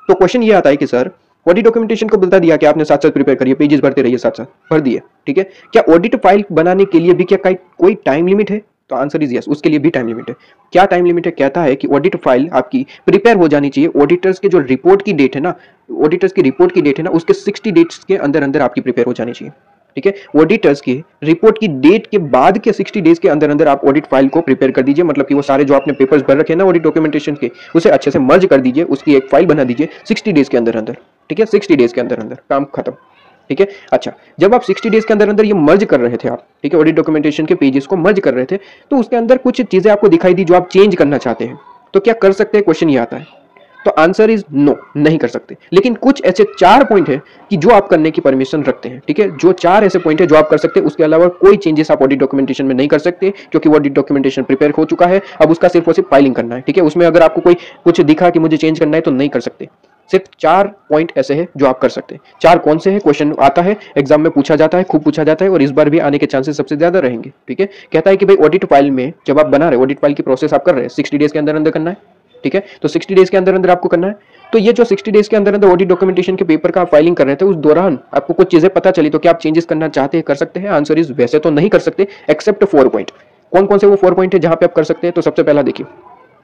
तो क्वेश्चन ये आता है कि सर ऑडिट डॉक्यूमेंटेशन को बता दिया कि आपने साथ साथ प्रिपेयर करिए, पेजेस भरते रहिए, साथ साथ भर दिए, ठीक है, क्या ऑडिट फाइल बनाने के लिए भी क्या कोई टाइम लिमिट है? तो आंसर इज यस, उसके लिए भी टाइम लिमिट है। क्या टाइम लिमिट है? कहता है कि ऑडिट फाइल आपकी प्रिपेयर हो जानी चाहिए, ऑडिटर्स के जो रिपोर्ट की डेट है ना, ऑडिटर्स की रिपोर्ट की डेट है ना, उसके 60 डेज के अंदर अंदर आपकी प्रिपेयर हो जानी चाहिए। ठीक है, ऑडिटर्स की रिपोर्ट की डेट के बाद के 60 डेज के अंदर अंदर आप ऑडिट फाइल को प्रिपेयर कर दीजिए। मतलब कि वो सारे जो आपने पेपर्स भर रखे हैं ना ऑडिट डॉक्यूमेंटेशन के, उसे अच्छे से मर्ज कर दीजिए, उसकी एक फाइल बना दीजिए 60 डेज के अंदर अंदर। ठीक है, 60 डेज के अंदर अंदर काम खत्म। ठीक है, अच्छा, जब आप 60 डेज के अंदर अंदर ये मर्ज कर रहे थे आप, ठीक है, ऑडिट डॉक्यूमेंटेशन के पेजेस को मर्ज कर रहे थे, तो उसके अंदर कुछ चीजें आपको दिखाई दी जो आप चेंज करना चाहते हैं, तो क्या कर सकते हैं? क्वेश्चन ये आता है। तो आंसर इज नो, नहीं कर सकते। लेकिन कुछ ऐसे 4 पॉइंट है कि जो आप करने की परमिशन रखते हैं। ठीक है, जो 4 ऐसे पॉइंट है जो आप कर सकते हैं, उसके अलावा कोई चेंजेस आप ऑडिट डॉक्यूमेंटेशन में नहीं कर सकते, क्योंकि ऑडिट डॉक्यूमेंटेशन प्रिपेयर हो चुका है। अब उसका सिर्फ और सिर्फ फाइलिंग करना है। ठीक है, उसमें अगर आपको कोई कुछ दिखा कि मुझे चेंज करना है तो नहीं कर सकते। सिर्फ 4 पॉइंट ऐसे हैं जो आप कर सकते हैं। 4 कौन से हैं? क्वेश्चन आता है, एग्जाम में पूछा जाता है, खूब पूछा जाता है, और इस बार भी आने के चांसेस सबसे ज्यादा रहेंगे। ठीक है, कहता है कि भाई ऑडिट फाइल में जब आप बना रहे, ऑडिट फाइल की प्रोसेस आप कर रहे हैं, 60 डेज के अंदर अंदर करना है। ठीक है, तो 60 डेज के अंदर अंदर आपको करना है। तो ये जो 60 डेज के अंदर अंदर ऑडिट डॉक्यूमेंटेशन के पेपर का आप फाइलिंग कर रहे थे, उस दौरान आपको कुछ चीजें पता चली, तो क्या आप चेंजेस करना चाहते हैं, कर सकते हैं? आंसर इज वैसे तो नहीं कर सकते, एक्सेप्ट 4 पॉइंट। कौन कौन से वो 4 पॉइंट है जहां पे आप कर सकते हैं? तो सबसे पहला देखिए,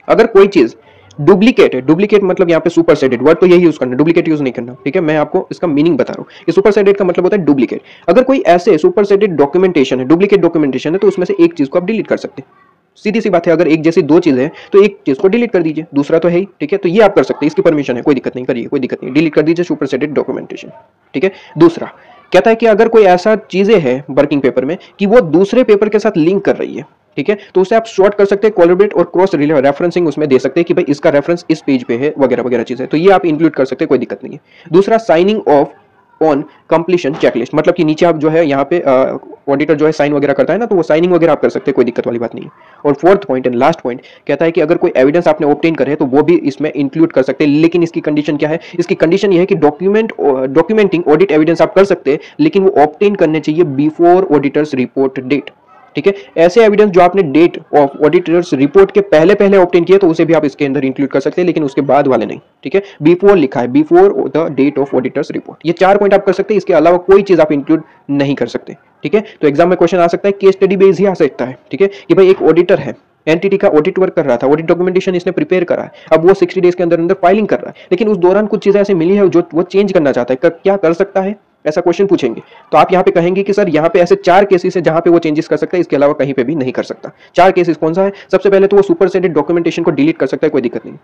अगर कोई चीज डुप्लीकेट है, डुप्लीकेट मतलब यहाँ पे सुपरसेडेड, वर्ड तो यही यूज करना, डुप्लीकेट यूज नहीं करना। ठीक है, मैं आपको इसका मीनिंग बता रहा हूँ कि सुपरसेडेड का मतलब होता है डुप्लीकेट। अगर कोई ऐसे सुपरसेडेड डॉक्यूमेंटेशन है, डुप्लीकेट डॉक्यूमेंटेशन है, तो उसमें से एक चीज को आप डिलीट कर सकते हैं। सीधी सी बात है, अगर एक जैसी 2 चीजें हैं तो एक चीज को डिलीट कर दीजिए, दूसरा तो है ही। ठीक है, तो ये आप कर सकते हैं, इसकी परमिशन है, कोई दिक्कत नहीं, करिए, कोई दिक्कत नहीं, डिलीट कर दीजिए सुपरसेडेड डॉक्यूमेंटेशन। ठीक है, दूसरा कहता है कि अगर कोई ऐसा चीजें है वर्किंग पेपर में कि वो दूसरे पेपर के साथ लिंक कर रही है, ठीक है, तो उसे आप शॉर्ट कर सकते हैं, कोलैबोरेट और क्रॉस रेफरेंसिंग उसमें दे सकते हैं कि भाई इसका रेफरेंस इस पेज पे है, वगैरह वगैरह चीजें, तो ये आप इंक्लूड कर सकते हैं, कोई दिक्कत नहीं है। दूसरा, signing off on completion checklist, मतलब कि नीचे आप जो है यहाँ पे ऑडिटर जो है साइन वगैरह करता है ना, तो वो साइनिंग वगैरह आप कर सकते हैं, कोई दिक्कत वाली बात नहीं है। और 4th point and last point कहता है कि अगर कोई एविडेंस आपने ऑब्टेन करे तो वो भी इसमें इंक्लूड कर सकते हैं, लेकिन इसकी कंडीशन क्या है? इसकी कंडीशन ये है कि डॉक्यूमेंटिंग ऑडिट एविडेंस आप कर सकते हैं, लेकिन वो ऑब्टेन करने चाहिए बिफोर ऑडिटर्स रिपोर्ट डेट। ठीक है, ऐसे एविडेंस जो आपने डेट ऑफ ऑडिटर्स रिपोर्ट के पहले पहले ऑब्टेन किए, तो उसे भी आप इसके अंदर इंक्लूड कर सकते हैं, लेकिन उसके बाद वाले नहीं। ठीक है, बिफोर लिखा है, before the date of auditor's report. ये 4 पॉइंट आप कर सकते हैं, इसके अलावा कोई चीज आप इंक्लूड नहीं कर सकते। ठीक है, तो एग्जाम में क्वेश्चन आ सकता है, केस स्टडी बेस ही आ सकता है। ठीक है, कि भाई एक ऑडिटर है, एंटिटी का ऑडिट वर्क कर रहा था, ऑडिट डॉक्यूमेंटेशन इसने प्रिपेयर करा है, अब वो 60 डेज के अंदर अंदर फाइलिंग कर रहा है, लेकिन उस दौरान कुछ चीजें ऐसी मिली है जो वो चेंज करना चाहता है, क्या कर सकता है? ऐसा क्वेश्चन पूछेंगे, तो आप यहाँ पे कहेंगे कि सर यहाँ पे ऐसे 4 केसेस है जहां पे वो चेंजेस कर सकता है, इसके अलावा कहीं पे भी नहीं कर सकता। 4 केसेस कौन सा है? सबसे पहले तो वो सुपरसेडेड डॉक्यूमेंटेशन को डिलीट कर सकता है, कोई दिक्कत नहीं।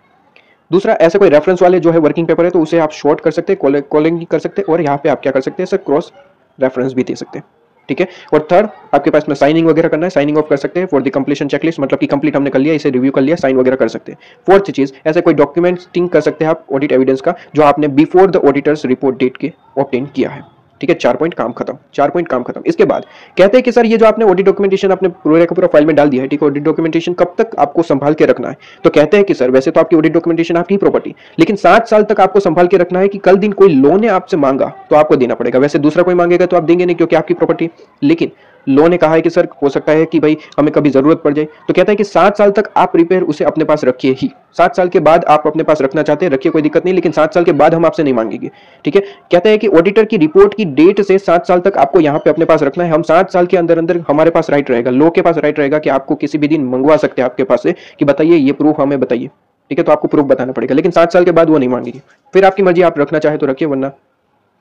दूसरा, ऐसे कोई रेफरेंस वाले जो है वर्किंग पेपर है, तो उसे आप शॉर्ट कर सकते हैं, कॉलिंग कर सकते हैं, और यहाँ पे आप क्या कर सकते हैं सर, क्रॉस रेफरेंस भी दे सकते हैं। ठीक है, और थर्ड, आपके पास में साइनिंग वगैरह करना है, साइनिंग ऑफ कर सकते हैं फॉर द कंप्लीशन चेकलिस्ट, मतलब कि कंप्लीट हमने कर लिया, इसे रिव्यू कर लिया, साइन वगैरह कर सकते हैं। 4th चीज, ऐसे कोई डॉक्यूमेंटिंग कर सकते हैं आप ऑडिट एविडेंस का जो आपने before the auditor's report date के ऑब्टेन किया है। ठीक है, 4 पॉइंट काम खत्म, 4 पॉइंट काम खत्म। इसके बाद कहते हैं कि सर ये जो आपने ऑडिट डॉक्यूमेंटेशन अपने पूरे का पूरा फाइल में डाल दिया है, ठीक है, ऑडिट डॉक्यूमेंटेशन कब तक आपको संभाल के रखना है? तो कहते हैं कि सर वैसे तो आपकी ऑडिट डॉक्यूमेंटेशन आपकी प्रॉपर्टी, लेकिन 7 साल तक आपको संभाल के रखना है कि कल दिन कोई लोन ने आपसे मांगा तो आपको देना पड़ेगा। वैसे दूसरा कोई मांगेगा तो आप देंगे नहीं, क्योंकि आपकी प्रॉपर्टी, लेकिन लो ने कहा है कि सर हो सकता है कि भाई हमें कभी जरूरत पड़ जाए, तो कहता है कि 7 साल तक आप प्रिपेयर उसे अपने पास रखिए ही। 7 साल के बाद आप अपने पास रखना चाहते हैं, रखिए, कोई दिक्कत नहीं, लेकिन 7 साल के बाद हम आपसे नहीं मांगेंगे। ठीक है, कहता है कि ऑडिटर की रिपोर्ट की डेट से 7 साल तक आपको यहाँ पे अपने पास रखना है। हम 7 साल के अंदर अंदर हमारे पास राइट रहेगा, लो के पास राइट रहेगा कि आपको किसी भी दिन मंगवा सकते हैं आपके पास से कि बताइए ये प्रूफ हमें बताइए। ठीक है, तो आपको प्रूफ बताना पड़ेगा, लेकिन 7 साल के बाद वो नहीं मांगेगी। फिर आपकी मर्जी, आप रखना चाहे तो रखिए, वरना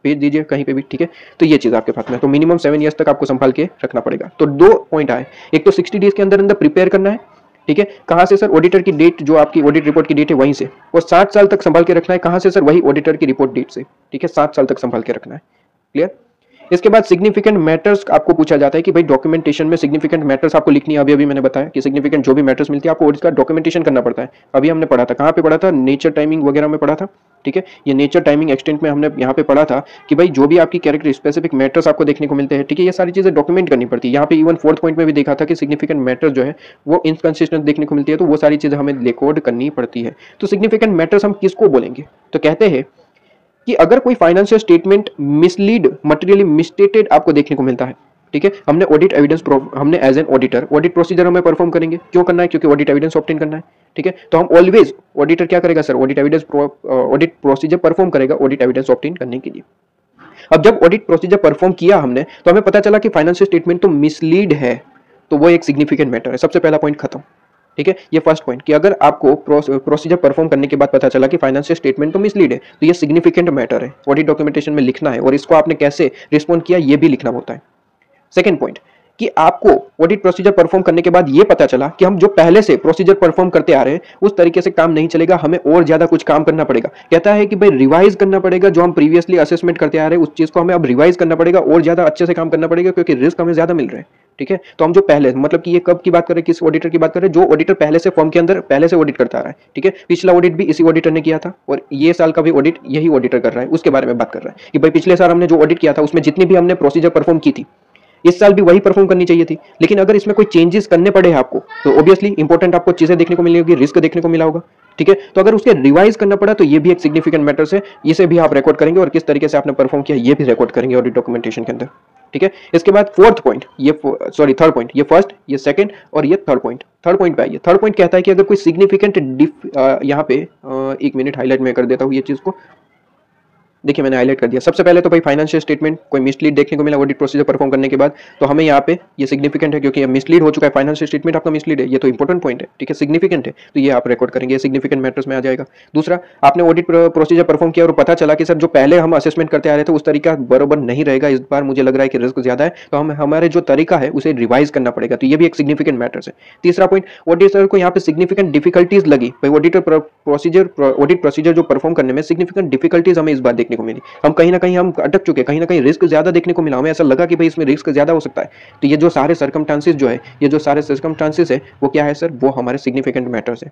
भेज दीजिए कहीं पे भी। ठीक है, तो ये चीज आपके पास में, तो मिनिमम 7 ईयर्स तक आपको संभाल के रखना पड़ेगा। तो 2 पॉइंट आए, एक तो 60 डेज के अंदर अंदर प्रिपेयर करना है। ठीक है, कहां से सर? ऑडिटर की डेट जो आपकी ऑडिट रिपोर्ट की डेट है वहीं से, और 7 साल तक संभाल के रखना है, कहां से सर? वही ऑडिटर की रिपोर्ट डेट से। ठीक है, 7 साल तक संभाल के रखना है। क्लियर? इसके बाद सिग्निफिकेंट मैटर्स आपको पूछा जाता है कि भाई डॉक्यूमेंटेशन में सिग्निफिकेंट मैटर्स आपको लिखनी है। अभी मैंने बताया कि सिग्निफिकेंट जो भी मैटर्स मिलती है आपको इसका डॉक्यूमेंटेशन करना पड़ता है। अभी हमने पढ़ा था, कहाँ पे पढ़ा था, नेचर टाइमिंग वगैरह में पढ़ा था, ठीक है। ये नेचर टाइमिंग एक्सटेंट में हमने यहाँ पे पढ़ा था कि भाई जो भी आपकी कैरेक्टर स्पेसिफिक मैटर्स आपको देखने को मिलते हैं, ठीक है, ये सारी चीजें डॉक्यूमेंट करनी पड़ती है। यहाँ पे इवन 4th पॉइंट में भी देखा था कि सिग्निफिकेंट मैटर्स जो है वो इनकंसिस्टेंट देखने को मिलती है, तो वो सारी चीजें हमें रिकॉर्ड करनी पड़ती है। तो सिग्निफिकेंट मैटर्स हम किसको बोलेंगे, तो कहते हैं कि अगर कोई financial statement mislead, materially misstated आपको देखने को मिलता है, ठीक है, हमने ऑडिट एविडेंस, हमने as an auditor audit procedure हमें परफॉर्म करेंगे। क्यों करना है, क्योंकि ऑडिट एविडेंस ऑब्टेन करना है, ठीक है। तो हम ऑलवेज, ऑडिटर क्या करेगा sir, audit evidence audit procedure perform करेगा ऑडिट एविडेंस ऑब्टेन करने के लिए। अब जब ऑडिट प्रोसीजर परफॉर्म किया हमने, तो हमें पता चला कि फाइनेंशियल स्टेटमेंट तो मिसलीड है, तो वो एक सिग्निफिकेंट मैटर है। सबसे पहला पॉइंट खत्म, ठीक है। ये फर्स्ट पॉइंट कि अगर आपको प्रोसीजर परफॉर्म करने के बाद पता चला कि फाइनेंशियल स्टेटमेंट तो मिसलीड है, तो ये सिग्निफिकेंट मैटर है, ऑडिट डॉक्यूमेंटेशन में लिखना है, और इसको आपने कैसे रिस्पॉन्ड किया ये भी लिखना होता है। सेकंड पॉइंट कि आपको ऑडिट प्रोसीजर परफॉर्म करने के बाद ये पता चला कि हम जो पहले से प्रोसीजर परफॉर्म करते आ रहे हैं उस तरीके से काम नहीं चलेगा, हमें और ज्यादा कुछ काम करना पड़ेगा। कहता है कि भाई रिवाइज करना पड़ेगा, जो हम प्रीवियसली असेसमेंट करते आ रहे हैं उस चीज को हमें अब रिवाइज करना पड़ेगा और ज्यादा अच्छे से काम करना पड़ेगा, क्योंकि रिस्क हमें ज्यादा मिल रहे हैं, ठीक है। तो हम जो पहले, मतलब कि ये कब की बात कर रहे हैं, किस ऑडिटर की बात कर रहे हैं, जो ऑडिटर पहले से फर्म के अंदर पहले से ऑडिट करता आ रहा है, ठीक है। पिछला ऑडिट भी इसी ऑडिटर ने किया था और ये साल का भी ऑडिट यही ऑडिटर कर रहा है, उसके बारे में बात कर रहा है कि भाई पिछले साल हमने जो ऑडिट किया था उसमें जितनी भी हमने प्रोसीजर परफॉर्म की थी इस साल भी वही परफॉर्म करनी चाहिए थी। लेकिन अगर इसमें कोई चेंजेस करने पड़े आपको, तो ऑब्वियसली इंपॉर्टेंट आपको चीजें देखने को मिली होगी, रिस्क देखने को मिला होगा, ठीक है। तो अगर उसके रिवाइज करना पड़ा तो ये भी एक सिग्निफिकेंट मैटर्स है, इसे भी आप रिकॉर्ड करेंगे और किस तरीके से आपने परफॉर्म किया ये भी रिकॉर्ड करेंगे ऑडिट डॉक्यूमेंटेशन के अंदर, ठीक है। इसके बाद फोर्थ पॉइंट, ये थर्ड पॉइंट, ये फर्स्ट, ये सेकंड और ये थर्ड पॉइंट पे आइए। थर्ड पॉइंट कहता है कि अगर कोई सिग्निफिकेंट यहाँ पे एक मिनट हाईलाइट में कर देता हूँ ये चीज को, देखिए मैंने हाईलाइट कर दिया। सबसे पहले तो भाई फाइनेंशियल स्टेटमेंट कोई मिसलीड देखने को मिला ऑडिट प्रोसीजर परफॉर्म करने के बाद, तो हमें यहाँ पे ये सिग्निफिकेंट है क्योंकि ये मिसलीड हो चुका है, फाइनेंशियल स्टेटमेंट आपका मिसलीड है, ये तो इंपॉर्टेंट पॉइंट है, ठीक है, सिग्निफिकेंट है, तो ये आप रिकॉर्ड करेंगे, ये सिग्निफिकेंट मैटर्स में आ जाएगा। दूसरा, आपने ऑडिट प्रोसीजर परफॉर्म किया और पता चला कि सर जो पहले हम असेसमेंट करते आ रहे थे उस तरीका बराबर नहीं रहेगा, इस बार मुझे लग रहा है कि रिस्क ज्यादा है, तो हम हमारे जो तरीका है उसे रिवाइज करना पड़ेगा, तो ये भी एक सिग्निफिकेंट मैटर्स है। तीसरा पॉइंट, ऑडिटर को यहाँ पे सिग्निफिकेंट डिफिकल्टीज लगी, भाई ऑडिट प्रोसीजर जो परफॉर्म करने में सिग्निफिकेंट डिफिकल्टीज हमें इस बार देखने को मिली, हम कहीं ना कहीं हम अटक चुके, कहीं ना कहीं रिस्क ज्यादा देखने को मिला, हमें ऐसा लगा कि भाई इसमें रिस्क ज्यादा हो सकता है। तो ये जो सारे सर्कमस्टांसेस जो है, ये जो सारे सर्कमस्टांसेस है वो क्या है सर, वो हमारे सिग्निफिकेंट मैटर्स है,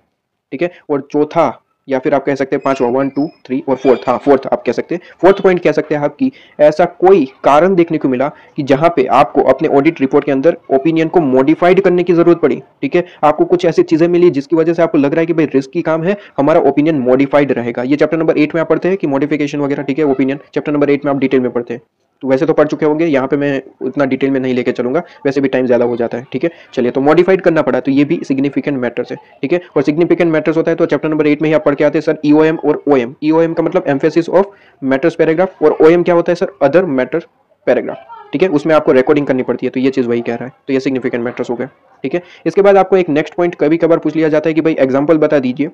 ठीक है। और चौथा या फिर आप कह सकते हैं पांचवा, 1 2 3 और फोर्थ, हाँ फोर्थ आप कह सकते हैं, फोर्थ पॉइंट कह सकते हैं आपकी, ऐसा कोई कारण देखने को मिला कि जहां पे आपको अपने ऑडिट रिपोर्ट के अंदर ओपिनियन को मॉडिफाइड करने की जरूरत पड़ी, ठीक है। आपको कुछ ऐसी चीजें मिली जिसकी वजह से आपको लग रहा है कि भाई रिस्क की काम है, हमारा ओपिनियन मॉडिफाइड रहेगा। ये चैप्टर नंबर 8 में आप पढ़ते हैं कि मॉडिफिकेशन वगैरह, ठीक है, ओपिनियन चैप्टर नंबर 8 में आप डिटेल में पढ़ते हैं, तो वैसे तो पढ़ चुके होंगे, यहाँ पे मैं उतना डिटेल में नहीं लेके चलूंगा, वैसे भी टाइम ज्यादा हो जाता है, ठीक है। चलिए, तो मॉडिफाइड करना पड़ा, तो ये भी सिग्निफिकेंट मैटर्स है, ठीक है। और सिग्निफिकेंट मैटर्स होता है तो चैप्टर नंबर 8 में ही आप पढ़ के आते हैं सर ईओएम और ओएम। ईओएम का मतलब एम्फेसिस ऑफ मैटर्स पैराग्राफ, और ओएम क्या होता है सर, अदर मैटर पैराग्राफ, ठीक है, उसमें आपको रिकॉर्डिंग करनी पड़ती है, तो ये चीज वही कह रहा है, तो ये सिग्निफिकेंट मैटर्स हो गए, ठीक है। इसके बाद आपको एक नेक्स्ट पॉइंट कभी कभार पूछ लिया जाता है कि भाई एग्जाम्पल बता दीजिए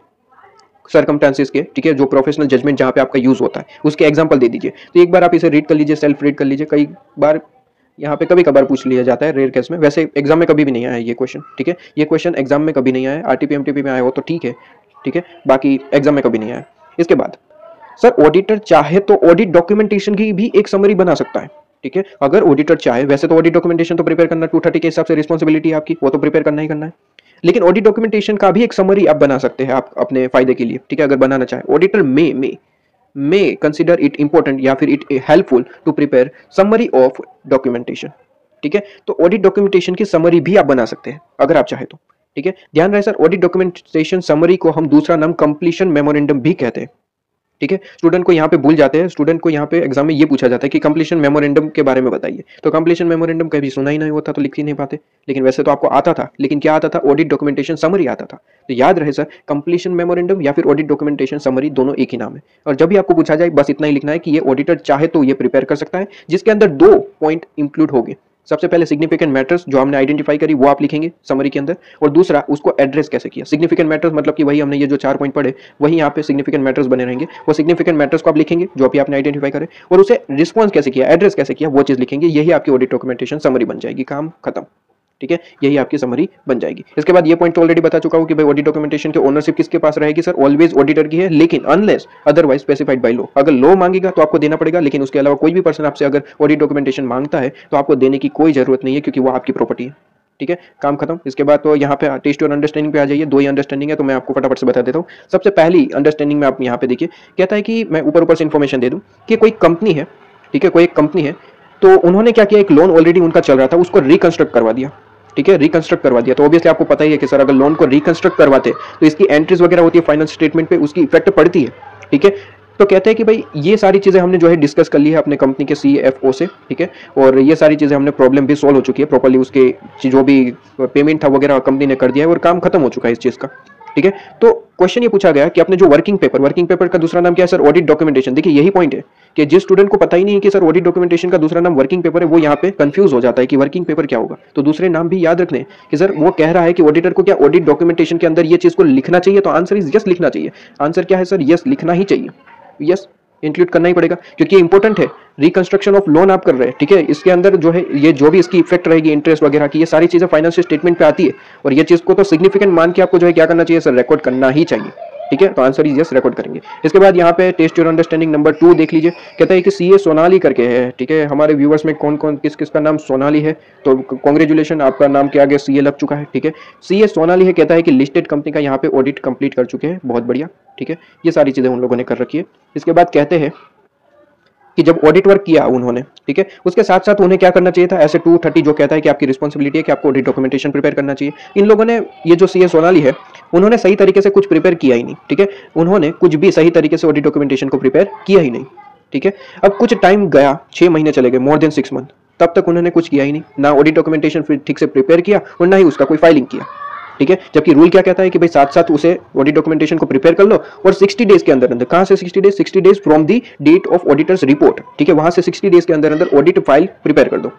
सर्कमस्टांसेस के, ठीक है, जो प्रोफेशनल जजमेंट जहां पे आपका यूज होता है उसके एग्जांपल दे दीजिए। तो एक बार आप इसे रीड कर लीजिए, सेल्फ रीड कर लीजिए, कई बार यहाँ पे कभी कभार पूछ लिया जाता है, रेयर केस में, वैसे एग्जाम में कभी भी नहीं आया ये क्वेश्चन, ठीक है, ये क्वेश्चन एग्जाम में कभी नहीं आया, आरटीपी एमटीपी में आया हो तो ठीक है, ठीक है, बाकी एग्जाम में कभी नहीं आया। इसके बाद सर ऑडिटर चाहे तो ऑडिट डॉक्यूमेंटेशन की भी एक समरी बना सकता है, ठीक है, अगर ऑडिटर चाहे, वैसे तो ऑडिट डॉक्यूमेंटेशन तो प्रिपेयर करना 230 के हिसाब से रिस्पॉन्सिबिलिटी आपकी, वो तो प्रिपेयर करना ही करना है, लेकिन ऑडिट डॉक्यूमेंटेशन का भी एक समरी आप बना सकते हैं आप अपने फायदे के लिए, ठीक है, अगर बनाना चाहे। Auditor may consider it important या फिर it helpful to prepare summary of documentation, ठीक है। तो ऑडिट डॉक्यूमेंटेशन की समरी भी आप बना सकते हैं अगर आप चाहे तो, ठीक है। ध्यान रहे सर, ऑडिट डॉक्यूमेंटेशन समरी को हम दूसरा नाम कंप्लीशन मेमोरेंडम भी कहते हैं, ठीक है। स्टूडेंट को यहाँ पे भूल जाते हैं, स्टूडेंट को यहाँ पे एग्जाम में ये पूछा जाता है कि कंप्लीशन मेमोरेंडम के बारे में बताइए, तो कंप्लीशन मेमोरेंडम कभी सुना ही नहीं होता तो लिख ही नहीं पाते, लेकिन वैसे तो आपको आता था, लेकिन क्या आता था, ऑडिट डॉक्यूमेंटेशन समरी आता था। तो याद रहे सर, कंप्लीशन मेमोरेंडम या फिर ऑडिट डॉक्यूमेंटेशन समरी दोनों एक ही नाम है, और जब भी आपको पूछा जाए बस इतना ही लिखना है कि ये ऑडिटर चाहे तो ये प्रिपेयर कर सकता है, जिसके अंदर 2 पॉइंट इंक्लूड होंगे। सबसे पहले सिग्निफिकेंट मैटर्स जो हमने आइडेंटिफाई करी वो आप लिखेंगे समरी के अंदर, और दूसरा उसको एड्रेस कैसे किया। सिग्निफिकेंट मैटर्स मतलब कि वही हमने ये जो 4 पॉइंट पढ़े वही यहाँ पे सिग्निफिकेंट मैटर्स बने रहेंगे, वो सिग्निफिकेंट मैटर्स को आप लिखेंगे जो अभी आपने आइडेंटिफाई करे, और उसे रिस्पॉन्स कैसे किया, एड्रेस कैसे किया, वो चीज लिखेंगे, यही आपकी ऑडिट डॉक्यूमेंटेशन समरी बन जाएगी, काम खत्म, ठीक है, यही आपकी समरी बन जाएगी। इसके बाद ये पॉइंट तो ऑलरेडी बता चुका हूं कि भाई ऑडिट डॉक्यूमेंटेशन की ओनरशिप किसके पास रहेगी सर, ऑलवेज ऑडिटर की है, लेकिन unless otherwise specified by law. अगर लॉ मांगेगा तो आपको देना पड़ेगा, लेकिन उसके अलावा कोई भी पर्सन आपसे अगर ऑडिट डॉक्यूमेंटेशन मांगता है तो आपको देने की कोई जरूरत नहीं है, क्योंकि वो आपकी प्रॉपर्टी है। ठीक है, काम खत्म। इसके बाद तो यहाँ पे टेस्ट और अंडरस्टैंडिंग पे आ जाइए। 2 ही अंडरस्टैंडिंग है तो मैं आपको फटाफट से बता देता हूँ। सबसे पहली अंडरस्टैंडिंग में आप यहाँ पे देखिए, कहता है कि मैं ऊपर से इन्फॉर्मेशन दे दूँ कि कोई कंपनी है, ठीक है, कोई एक कंपनी है, तो उन्होंने क्या किया, एक लोन ऑलरेडी उनका चल रहा था, उसको रिकंस्ट्रक्ट करवा दिया। ठीक है, रिकंस्ट्रक्ट करवा दिया। तो ऑब्वियसली आपको पता ही है कि सर अगर लोन को रिकंस्ट्रक्ट करवाते तो इसकी एंट्रीज वगैरह होती है फाइनेंस स्टेटमेंट पे, उसकी इफेक्ट पड़ती है। ठीक है, तो कहते हैं कि भाई ये सारी चीजें हमने जो है डिस्कस कर ली है अपने कंपनी के सीएफओ से। ठीक है, और ये सारी चीजें हमने प्रॉब्लम भी सॉल्व हो चुकी है प्रॉपर्ली, उसके जो भी पेमेंट था वगैरह कंपनी ने कर दिया है और काम खत्म हो चुका है इस चीज का। ठीक है, तो क्वेश्चन ये पूछा गया कि अपने जो वर्किंग पेपर का दूसरा नाम क्या है सर, ऑडिट डॉक्यूमेंटेशन। देखिए यही पॉइंट है कि जिस स्टूडेंट को पता ही नहीं है कि सर ऑडिट डॉक्यूमेंटेशन का दूसरा नाम वर्किंग पेपर है, वो यहाँ पे कंफ्यूज हो जाता है कि वर्किंग पेपर क्या होगा। तो दूसरे नाम भी याद रखने कि सर वो कह रहा है कि ऑडिटर को क्या ऑडिट डॉक्यूमेंटेशन के अंदर ये चीज को लिखना चाहिए, तो आंसर इज यस लिखना चाहिए। आंसर क्या है सर, यस लिखना ही चाहिए, यस इंक्लूड करना ही पड़ेगा, क्योंकि इंपॉर्टेंट है। रिकंस्ट्रक्शन ऑफ लोन आप कर रहे हैं, ठीक है, इसके अंदर जो है ये जो भी इसकी इफेक्ट रहेगी इंटरेस्ट वगैरह की, ये सारी चीजें फाइनेंशियल स्टेटमेंट पे आती है, और ये चीज को तो सिग्निफिकेंट मान के आपको जो है क्या करना चाहिए सर, रिकॉर्ड करना ही चाहिए। ठीक है, तो आंसर इज यस, रिकॉर्ड करेंगे। इसके बाद यहाँ पे टेस्ट योर अंडरस्टैंडिंग नंबर 2 देख लीजिए। कहता है कि सीए सोनाली करके है। ठीक है, हमारे व्यूअर्स में कौन कौन किस किस का नाम सोनाली है, तो कांग्रेचुलेशन, आपका नाम के आगे सीए लग चुका है। ठीक है, सीए सोनाली है। कहता है कि लिस्टेड कंपनी का यहाँ पे ऑडिट कंप्लीट कर चुके हैं, बहुत बढ़िया। ठीक है, ये सारी चीजें उन लोगों ने कर रखी है। इसके बाद कहते हैं कि जब ऑडिट वर्क किया उन्होंने, ठीक है, उसके साथ साथ उन्हें क्या करना चाहिए था, ऐसे 230 जो कहता है कि आपकी रिस्पॉन्सिबिलिटी है कि आपको ऑडिट डॉक्यूमेंटेशन प्रिपेयर करना चाहिए। इन लोगों ने, ये जो सीए सोनाली है, उन्होंने सही तरीके से कुछ प्रिपेयर किया ही नहीं। ठीक है, उन्होंने कुछ भी सही तरीके से ऑडिट डॉक्यूमेंटेशन को प्रिपेयर किया ही नहीं। ठीक है, अब कुछ टाइम गया, 6 महीने चले गए, मोर देन 6 मंथ, तब तक उन्होंने कुछ किया ही नहीं, ना ऑडिट डॉक्यूमेंटेशन ठीक से प्रिपेयर किया और ना ही उसका कोई फाइलिंग किया। ठीक है, जबकि रूल क्या कहता है कि भाई साथ साथ उसे ऑडिट डॉक्यूमेंटेशन को प्रिपेयर कर लो और 60 डेज के अंदर अंदर, कहां से 60 days from the date of auditor's report. ठीक है, वहां से 60 डेज के अंदर अंदर ऑडिट फाइल प्रिपेयर कर दो।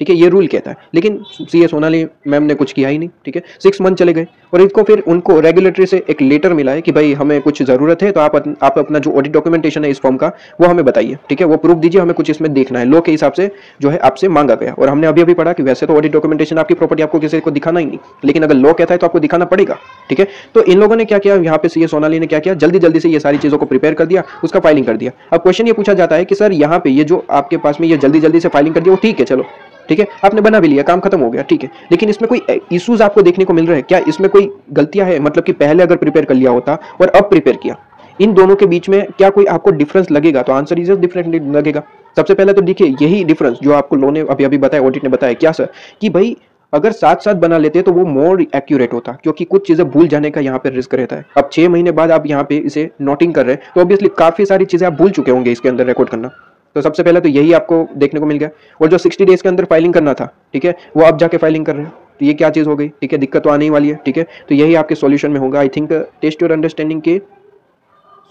ठीक है, ये रूल कहता है, लेकिन सीए सोनाली मैम ने कुछ किया ही नहीं। ठीक है, 6 मंथ चले गए और इनको फिर उनको रेगुलेटरी से एक लेटर मिला है कि भाई हमें कुछ जरूरत है, तो आप अपना जो ऑडिट डॉक्यूमेंटेशन है इस फॉर्म का वो हमें बताइए। ठीक है, वो प्रूफ दीजिए, हमें कुछ इसमें देखना है। लॉ के हिसाब से जो है आपसे मांगा गया, और हमने अभी अभी पढ़ा कि वैसे तो ऑडिट डॉक्यूमेंटेशन आपकी प्रॉपर्टी, आपको किसी को दिखाना ही नहीं, लेकिन अगर लॉ कहता है तो आपको दिखाना पड़ेगा। ठीक है, तो इन लोगों ने क्या किया, यहाँ पे सीए सोनाली ने क्या किया, जल्दी जल्दी से ये सारी चीजों को प्रिपेयर कर दिया, उसका फाइलिंग कर दिया। अब क्वेश्चन ये पूछा जाता है कि सर यहाँ पे ये जो आपके पास में ये जल्दी जल्दी से फाइलिंग कर दिया, वो ठीक है, चलो ठीक है, आपने बना भी लिया, काम खत्म हो गया, ठीक है, लेकिन इसमें कोई इश्यूज आपको देखने को मिल रहे हैं क्या, इसमें कोई गलतियां है, मतलब कि पहले अगर प्रिपेयर कर लिया होता और अब प्रिपेयर किया, इन दोनों के बीच में क्या कोई आपको डिफरेंस लगेगा, तो आंसर इज डिफरेंटली लगेगा। सबसे पहले तो देखिए यही डिफरेंस जो आपको लॉ ने अभी अभी बताया, ऑडिट ने बताया, क्या सर, कि भाई अगर साथ साथ बना लेते तो वो मोर एक्यूरेट होता, क्योंकि कुछ चीजें भूल जाने का यहाँ पे रिस्क रहता है। अब 6 महीने बाद आप यहाँ पे इसे नोटिंग कर रहे हैं, तो ऑब्वियसली काफी सारी चीजें आप भूल चुके होंगे इसके अंदर रिकॉर्ड करना। तो सबसे पहले तो यही आपको देखने को मिल गया, और जो 60 डेज के अंदर फाइलिंग करना था, ठीक है, वो आप जाके फाइलिंग कर रहे हैं, तो ये क्या चीज हो गई। ठीक है, दिक्कत तो आने ही वाली है। ठीक है, तो यही आपके सॉल्यूशन में होगा। I think test your understanding के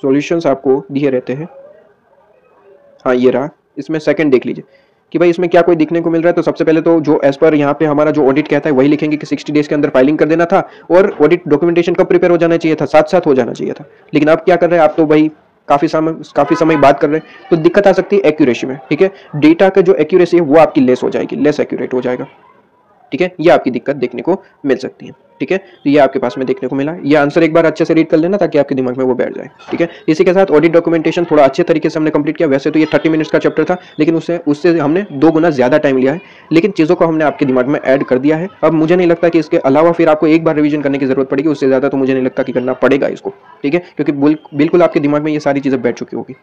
सॉल्यूशंस आपको दिए रहते हैं। हाँ, ये रहा, इसमें सेकंड देख लीजिए कि भाई इसमें क्या कोई दिखने को मिल रहा है। तो सबसे पहले तो जो एज पर यहाँ पे हमारा जो ऑडिट कहता है वही लिखेंगे कि 60 डेज के अंदर फाइलिंग कर देना था, और ऑडिट डॉक्यूमेंटेशन कब प्रिपेयर हो जाना चाहिए था, साथ साथ हो जाना चाहिए था। लेकिन आप क्या कर रहे हैं, आप तो भाई काफी समय बात कर रहे हैं, तो दिक्कत आ सकती है एक्यूरेसी में। ठीक है, डेटा का जो एक्यूरेसी है वो आपकी लेस हो जाएगी, लेस एक्यूरेट हो जाएगा। ठीक है, ये आपकी दिक्कत देखने को मिल सकती है। ठीक है, तो ये आपके पास में देखने को मिला। ये आंसर एक बार अच्छे से रीड कर लेना ताकि आपके दिमाग में वो बैठ जाए। ठीक है, इसी के साथ ऑडिट डॉक्यूमेंटेशन थोड़ा अच्छे तरीके से हमने कंप्लीट किया। वैसे तो ये 30 मिनट्स का चैप्टर था, लेकिन उससे हमने 2 गुना ज्यादा टाइम लिया है, लेकिन चीजों को हमने आपके दिमाग में ऐड कर दिया है। अब मुझे नहीं लगता कि इसके अलावा फिर आपको एक बार रिवीजन करने की जरूरत पड़ेगी, उससे ज्यादा तो मुझे नहीं लगता कि करना पड़ेगा इसको। ठीक है, क्योंकि बिल्कुल आपके दिमाग में ये सारी चीजें बैठ चुकी होगी।